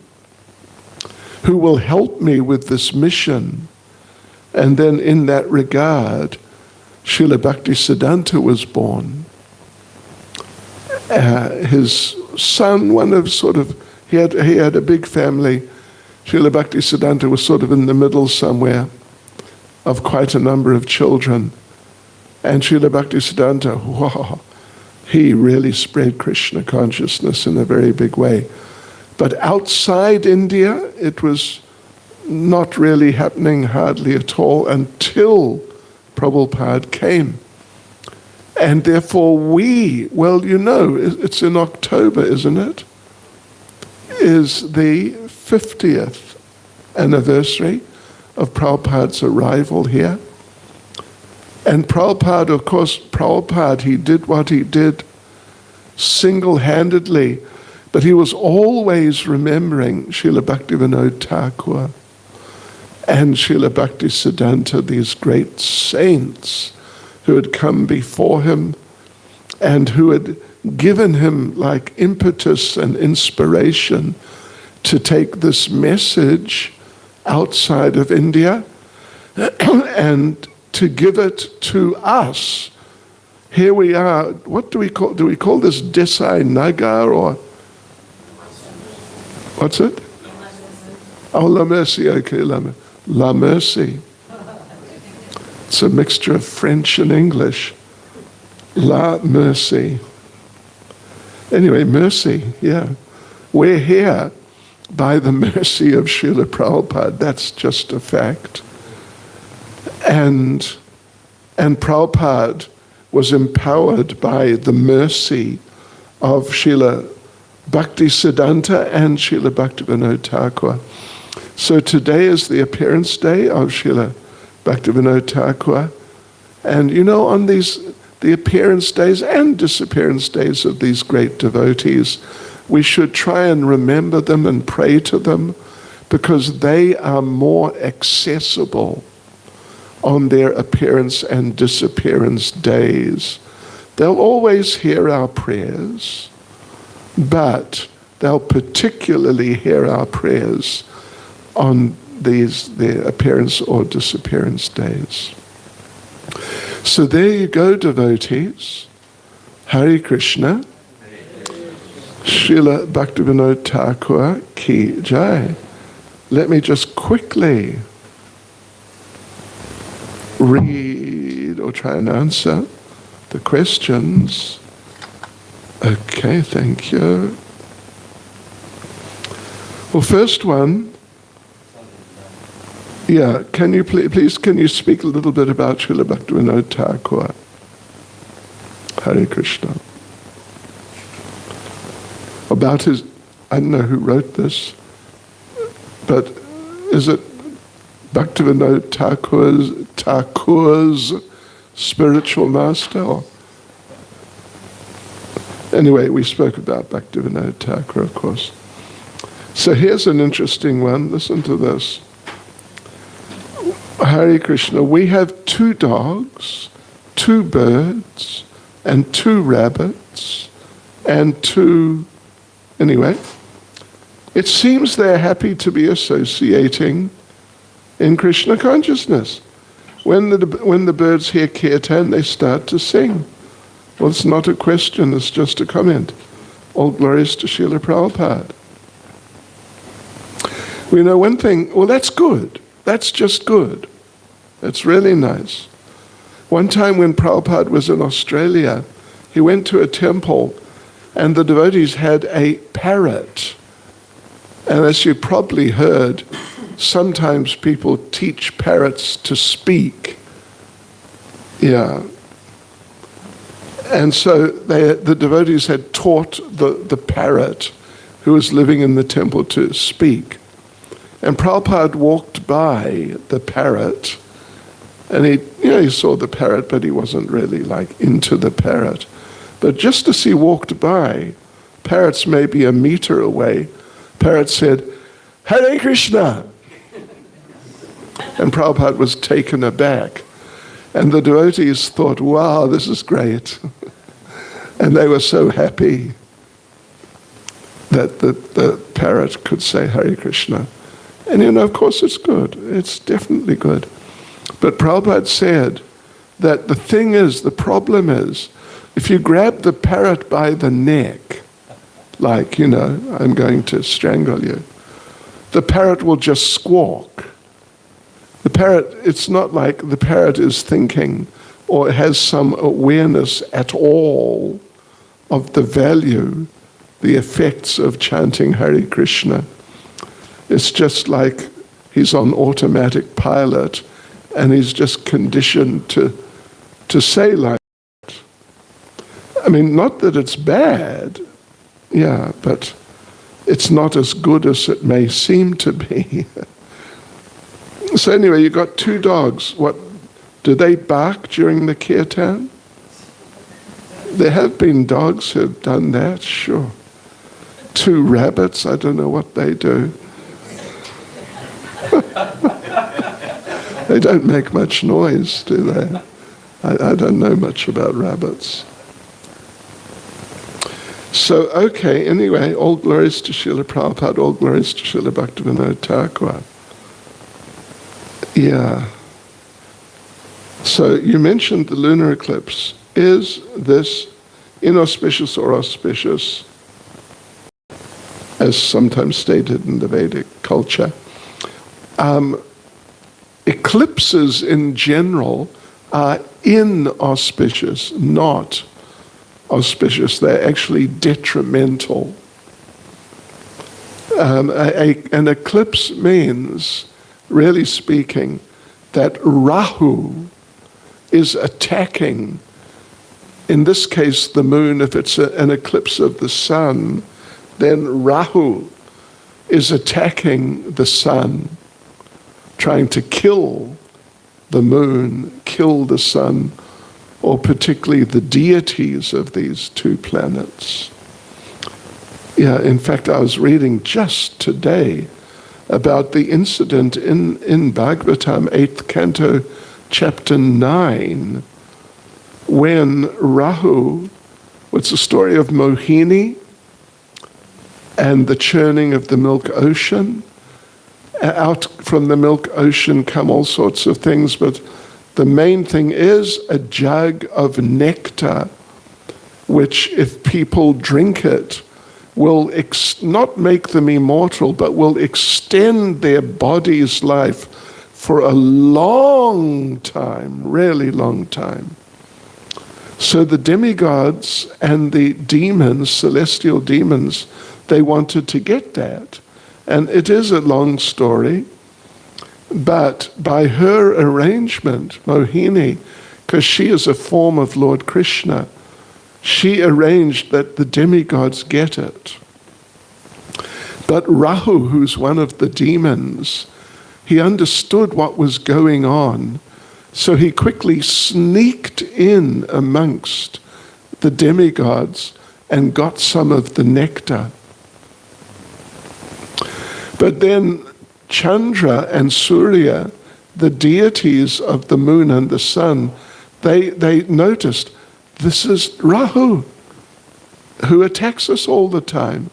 who will help me with this mission. And then in that regard, Srila Bhaktisiddhanta was born. His son, he had a big family. Srila Bhaktisiddhanta was sort of in the middle somewhere of quite a number of children. And Srila Bhaktisiddhanta, wow, he really spread Krishna consciousness in a very big way. But outside India, it was not really happening hardly at all until Prabhupada came. And therefore it's in October, isn't it? Is the 50th anniversary of Prabhupada's arrival here. And Prabhupada, of course, he did what he did single-handedly, but he was always remembering Srila Bhakti Vinod Thakur and Srila Bhaktisiddhanta, these great saints who had come before him and who had given him like impetus and inspiration to take this message outside of India and to give it to us. Here we are. What do we call this Desai Nagar, or what's it? Oh, LaMercy, okay, LaMercy. It's a mixture of French and English. LaMercy. Anyway, mercy, yeah. We're here by the mercy of Srila Prabhupada. That's just a fact. And Prabhupada was empowered by the mercy of Srila Bhaktisiddhanta and Srila Bhakti Vinod Thakur. So today is the appearance day of Srila Bhakti Vinod Thakur. And on the appearance days and disappearance days of these great devotees, we should try and remember them and pray to them, because they are more accessible on their appearance and disappearance days. They'll always hear our prayers, but they'll particularly hear our prayers on their appearance or disappearance days. So there you go, devotees. Hare Krishna. Srila Bhakti Vinod Thakur ki jai. Let me just quickly read or try and answer the questions. Okay, thank you. Well, first one, yeah, can you please speak a little bit about Srila Bhakti Vinod Thakur? Hare Krishna. About his, I don't know who wrote this, but is it Bhakti Vinod Thakur's spiritual master? Or? Anyway, we spoke about Bhakti Vinod Thakur, of course. So here's an interesting one. Listen to this. Hare Krishna. We have 2 dogs, 2 birds, and 2 rabbits, and 2... Anyway, it seems they're happy to be associating in Krishna consciousness. When the birds hear kirtan, they start to sing. Well, it's not a question, it's just a comment. All glories to Srila Prabhupada. We know one thing, well, that's good. That's just good. That's really nice. One time when Prabhupada was in Australia, he went to a temple and the devotees had a parrot. And as you probably heard, sometimes people teach parrots to speak. Yeah. And so the devotees had taught the parrot who was living in the temple to speak. And Prabhupada walked by the parrot, and he saw the parrot, but he wasn't really into the parrot. But just as he walked by, parrots maybe a meter away, parrot said, "Hare Krishna!" And Prabhupada was taken aback. And the devotees thought, wow, this is great. And they were so happy that the parrot could say Hare Krishna. And of course it's good. It's definitely good. But Prabhupada said that the problem is, if you grab the parrot by the neck, I'm going to strangle you, the parrot will just squawk. The parrot, it's not like the parrot is thinking or has some awareness at all of the value, the effects of chanting Hare Krishna. It's just like he's on automatic pilot and he's just conditioned to say like that. I mean, not that it's bad, yeah, but it's not as good as it may seem to be. So anyway, you got 2 dogs. What, do they bark during the kirtan? There have been dogs who've done that, sure. 2 rabbits, I don't know what they do. They don't make much noise, do they? I don't know much about rabbits. So, okay, anyway, all glories to Srila Prabhupada, all glories to Srila Bhakti Vinod Thakur. Yeah. So you mentioned the lunar eclipse. Is this inauspicious or auspicious, as sometimes stated in the Vedic culture? Eclipses in general are inauspicious, not auspicious. They're actually detrimental. An eclipse means, really speaking, that Rahu is attacking, in this case the moon. If it's an eclipse of the sun, then Rahu is attacking the sun, trying to kill the moon, kill the sun, or particularly the deities of these 2 planets. Yeah, in fact, I was reading just today about the incident in Bhagavatam, 8th canto, chapter 9, when Rahu, what's the story of Mohini and the churning of the milk ocean? Out from the milk ocean come all sorts of things, but the main thing is a jug of nectar, which if people drink it, will not make them immortal, but will extend their body's life for a long time, really long time. So the demigods and the demons, celestial demons, they wanted to get that. And it is a long story, but by her arrangement, Mohini, because she is a form of Lord Krishna, she arranged that the demigods get it. But Rahu, who's one of the demons, he understood what was going on, so he quickly sneaked in amongst the demigods and got some of the nectar. But then Chandra and Surya, the deities of the moon and the sun, they noticed, this is Rahu, who attacks us all the time.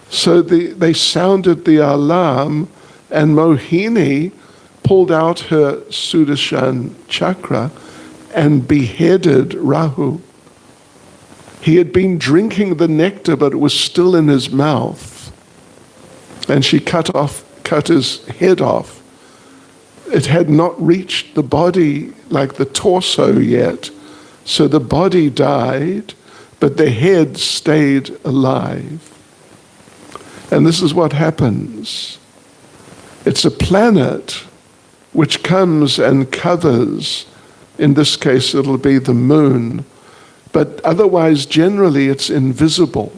So they sounded the alarm, and Mohini pulled out her Sudarshan chakra and beheaded Rahu. He had been drinking the nectar, but it was still in his mouth. And she cut his head off. It had not reached the body like the torso yet, so the body died, but the head stayed alive. And this is what happens. It's a planet which comes and covers, in this case it'll be the moon, but otherwise generally it's invisible.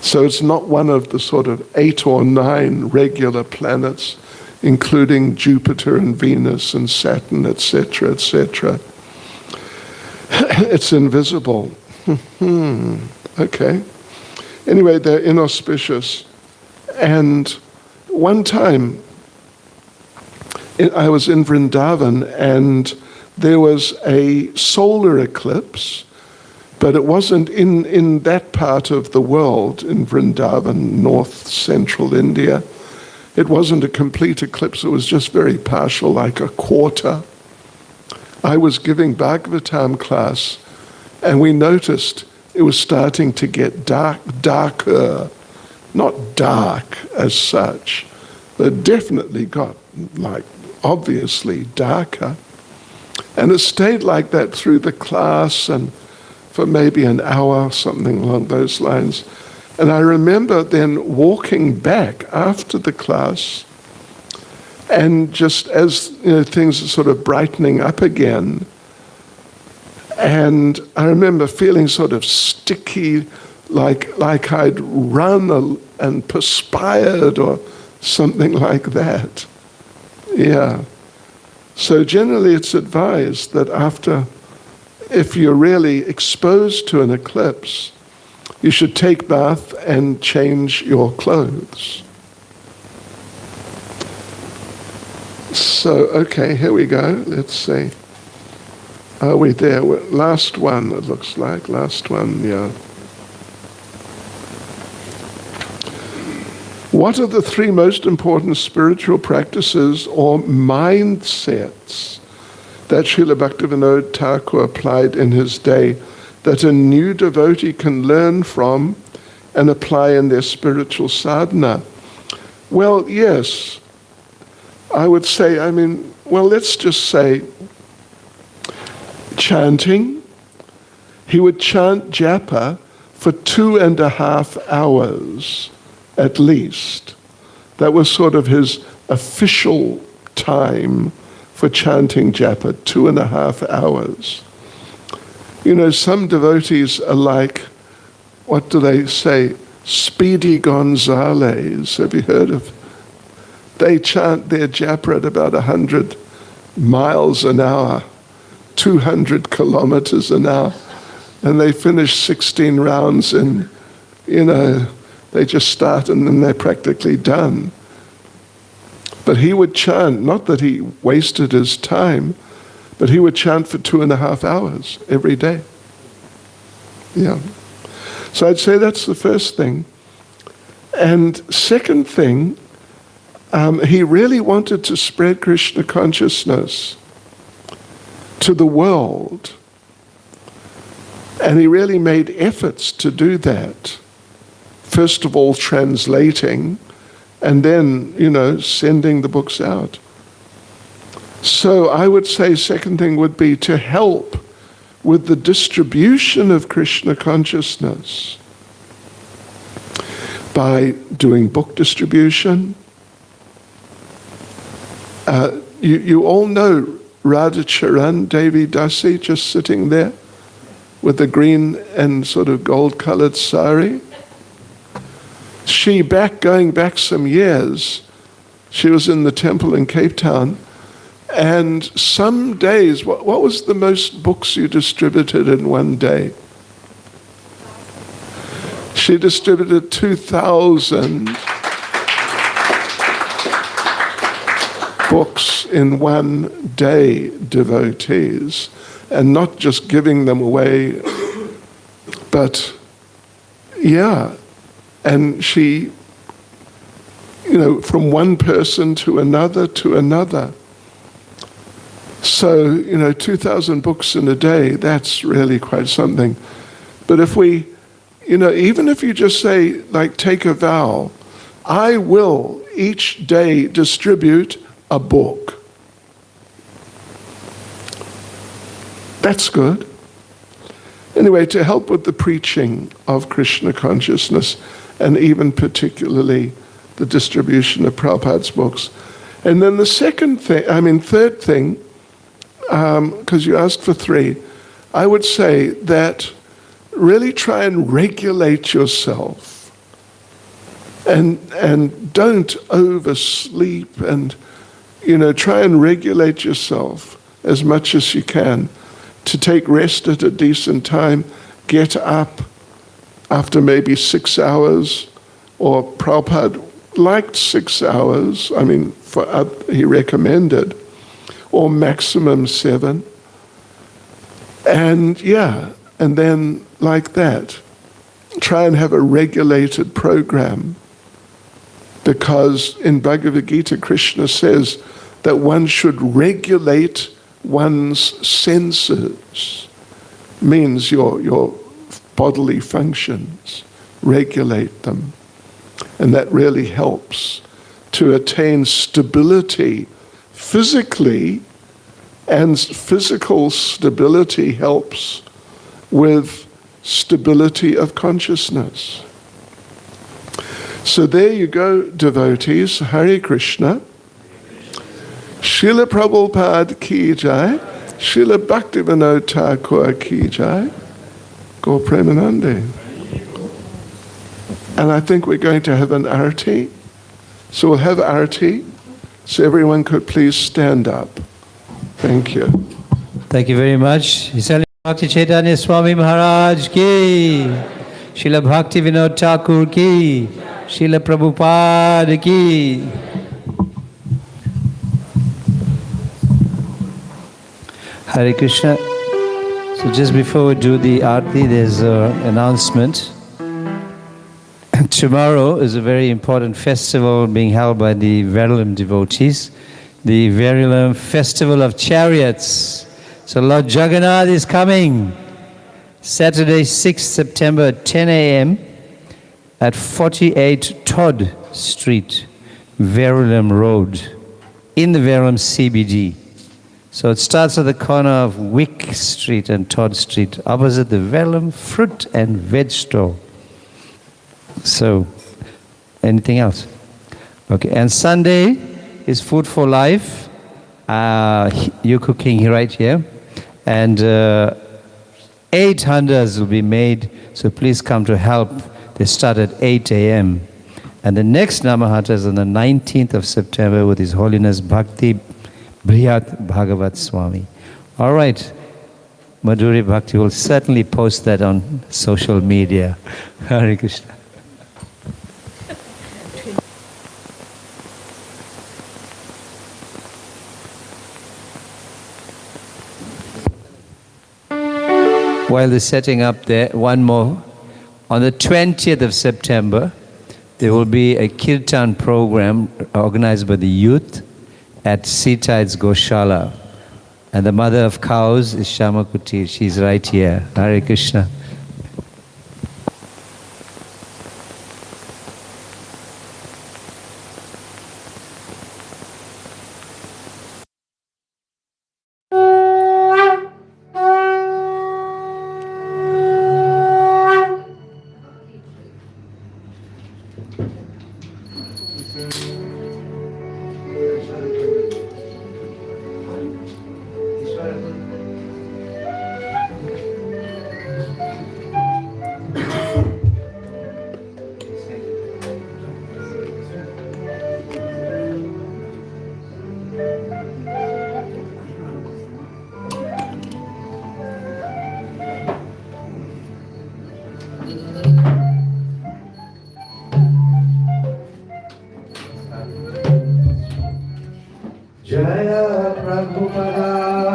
So it's not one of the sort of 8 or 9 regular planets, including Jupiter and Venus and Saturn, etc., etc. It's invisible. Okay. Anyway, they're inauspicious. And one time, I was in Vrindavan, and there was a solar eclipse, but it wasn't in that part of the world, in Vrindavan, north central India. It wasn't a complete eclipse, it was just very partial, like a quarter. I was giving Bhagavatam class, and we noticed it was starting to get darker not dark as such, but definitely got like obviously darker. And it stayed like that through the class and for maybe an hour, something along those lines. And I remember then walking back after the class, and just as things are sort of brightening up again, and I remember feeling sort of sticky, like I'd run and perspired or something like that. Yeah. So generally it's advised that if you're really exposed to an eclipse, you should take bath and change your clothes. So, okay, here we go. Let's see. Are we there? Last one, it looks like. Last one, yeah. What are the 3 most important spiritual practices or mindsets that Srila Bhakti Vinod Thakur applied in his day that a new devotee can learn from and apply in their spiritual sadhana? Well, yes. I would say, let's just say chanting. He would chant japa for 2.5 hours at least. That was sort of his official time for chanting japa, 2.5 hours. Some devotees are like, what do they say? Speedy Gonzales. Have you heard of? They chant their japa at about 100 miles an hour, 200 kilometers an hour, and they finish 16 rounds and, they just start and then they're practically done. But he would chant, not that he wasted his time, but he would chant for 2.5 hours every day. Yeah. So I'd say that's the first thing. And second thing, he really wanted to spread Krishna consciousness to the world. And he really made efforts to do that. First of all, translating, and then, sending the books out. So I would say second thing would be to help with the distribution of Krishna consciousness by doing book distribution. You all know Radha Charan Devi Dasi, just sitting there with the green and sort of gold-colored sari. She, going back some years, she was in the temple in Cape Town, and some days, what was the most books you distributed in one day? She distributed 2,000 books in one day, devotees, and not just giving them away, but yeah. And she, from one person to another to another. So, 2,000 books in a day, that's really quite something. But if we, even if you just say, take a vow, I will each day distribute a book. That's good. Anyway, to help with the preaching of Krishna consciousness, and even particularly the distribution of Prabhupada's books. And then the third thing, because you asked for 3, I would say that really try and regulate yourself. And don't oversleep, and try and regulate yourself as much as you can to take rest at a decent time, get up after maybe 6 hours, or Prabhupada liked 6 hours, he recommended, or maximum 7. And and then like that, try and have a regulated program. Because in Bhagavad Gita, Krishna says that one should regulate one's senses, means your bodily functions, regulate them. And that really helps to attain stability physically, and physical stability helps with stability of consciousness. So there you go, devotees. Hare Krishna. Srila Prabhupada ki jai. Srila Bhakti Vinod Thakur ki jai. Gaur Premanande. And I think we're going to have an arati. So we'll have arati. So everyone could please stand up. Thank you. Thank you very much. Srila Bhakti Caitanya Swami Maharaj ki, Srila Bhakti Vinod Thakur ki, Srila Prabhupada ki. Hare Krishna. So just before we do the arati, there's an announcement. Tomorrow is a very important festival being held by the Verulam devotees, the Verulam Festival of Chariots. So Lord Jagannath is coming Saturday, 6th September at 10 a.m. at 48 Todd Street, Verulam Road, in the Verulam CBD. So it starts at the corner of Wick Street and Todd Street, opposite the Verulam Fruit and Veg Store. So, anything else? Okay, and Sunday is Food for Life. You're cooking right here. And 8 handas will be made, so please come to help. They start at 8 a.m. And the next Namahatta is on the 19th of September with His Holiness Bhakti Vinod Swami. All right. Madhuri Bhakti will certainly post that on social media. Hare Krishna. While they're setting up there, one more. On the 20th of September, there will be a kirtan program organized by the youth at Sita's Goshala. And the mother of cows is Shama Kutir. She's right here. Hare Krishna. Jaya Prabhupada,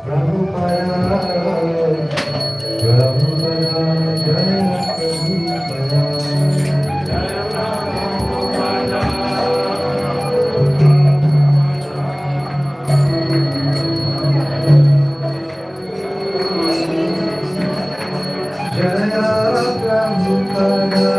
Prabhupada, Prabhupada, Jaya Prabhupada. Jaya Prabhupada.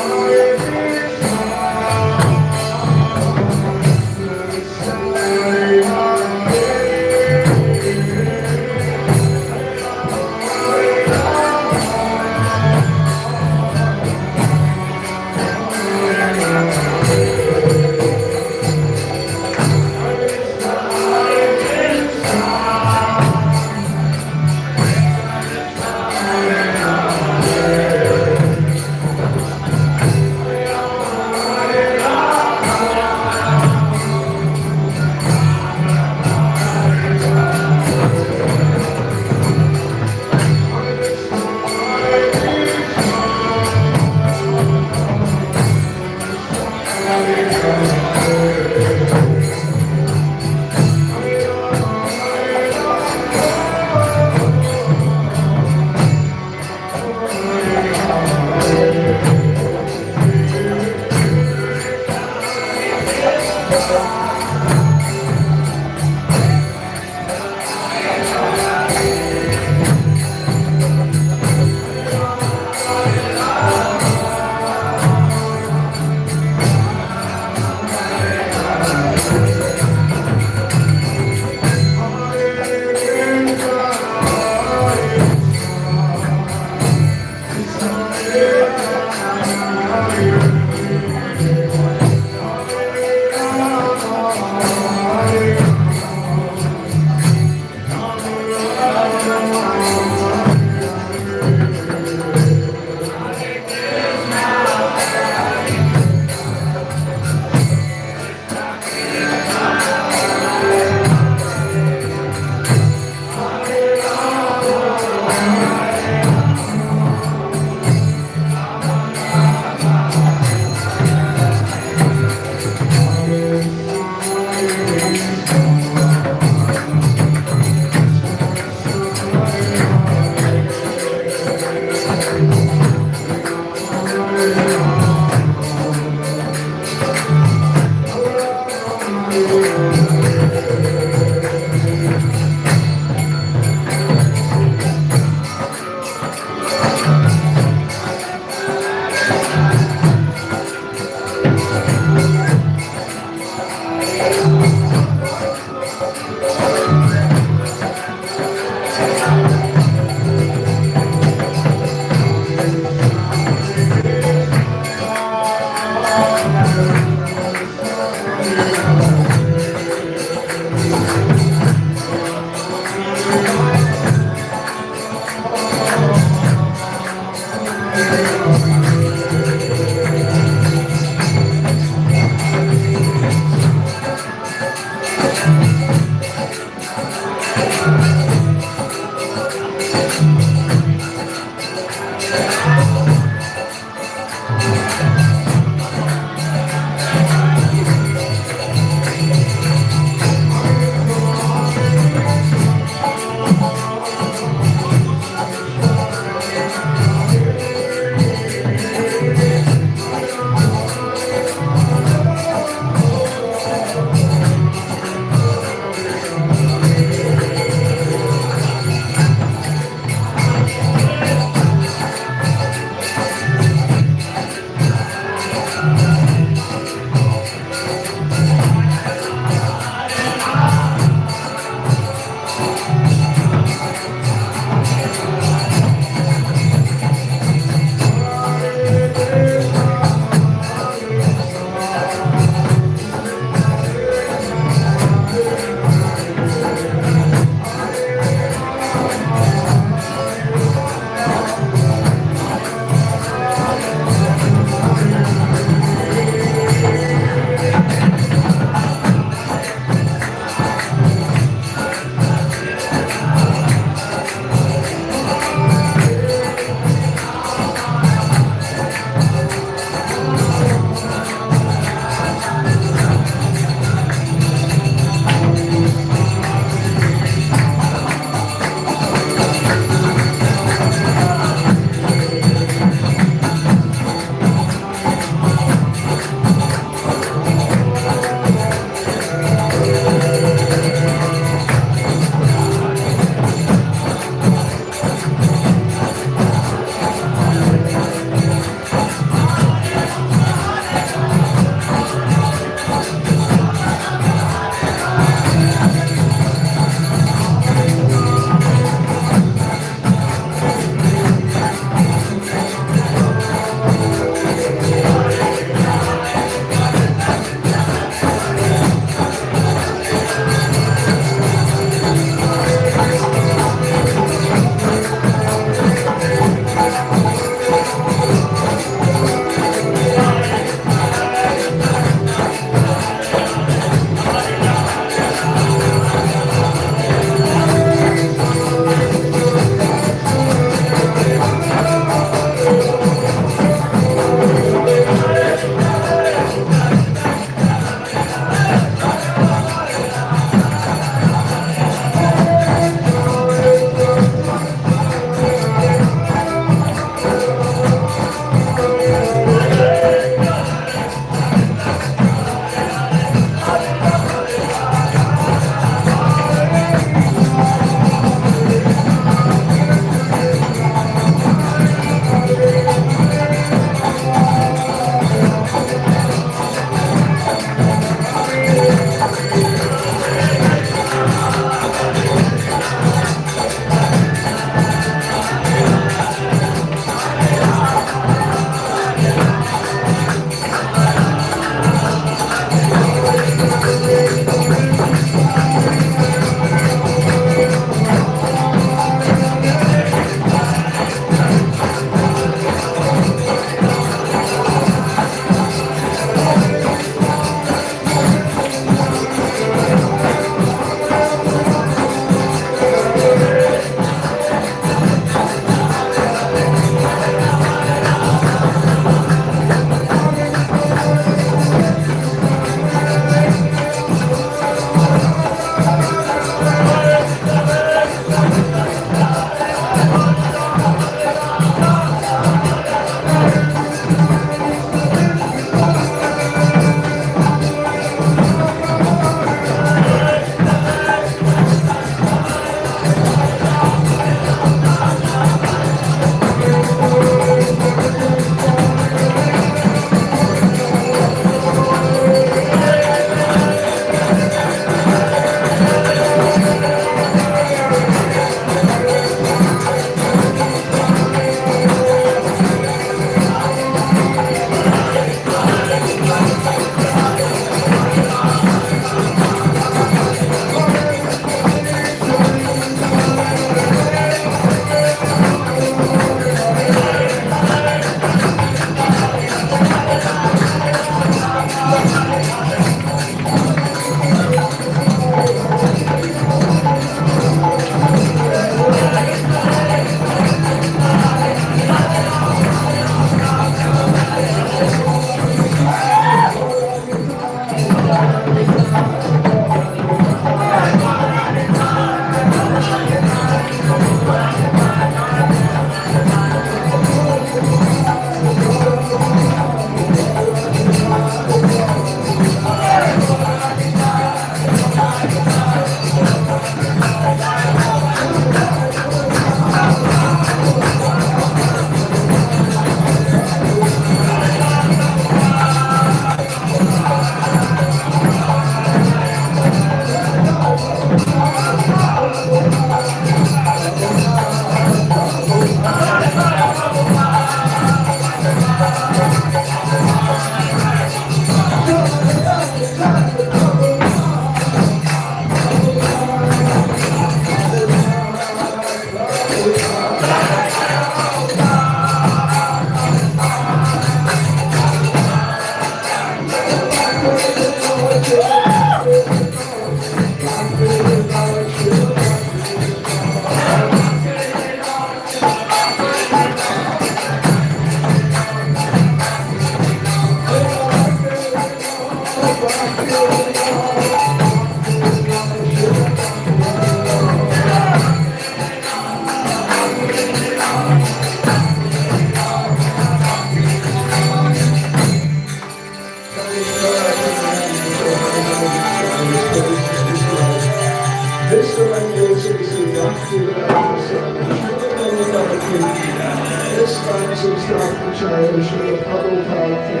acharya Srila Prabhupada ki.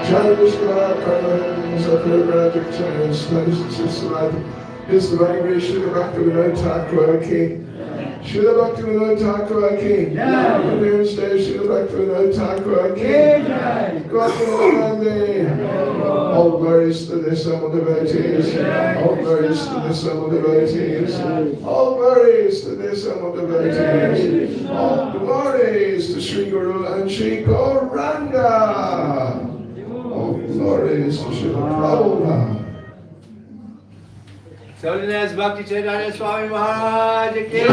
Jai Vishnu Karans of the Magic Chance, His Divine Grace Srila Bhakti Vinod Thakur ki. Srila Bhakti Vinod Thakur ki. Remembrance Day Srila Bhakti Vinod Thakur ki. All glories to the Summer Devotees. All glories to the Summer Devotees. All glories to the Summer Devotees. All glories to Sri Guru and Sri Gauranga. All glories to Srila Prabhupada. Holiness Bhakti Caitanya Swami Maharaj ki.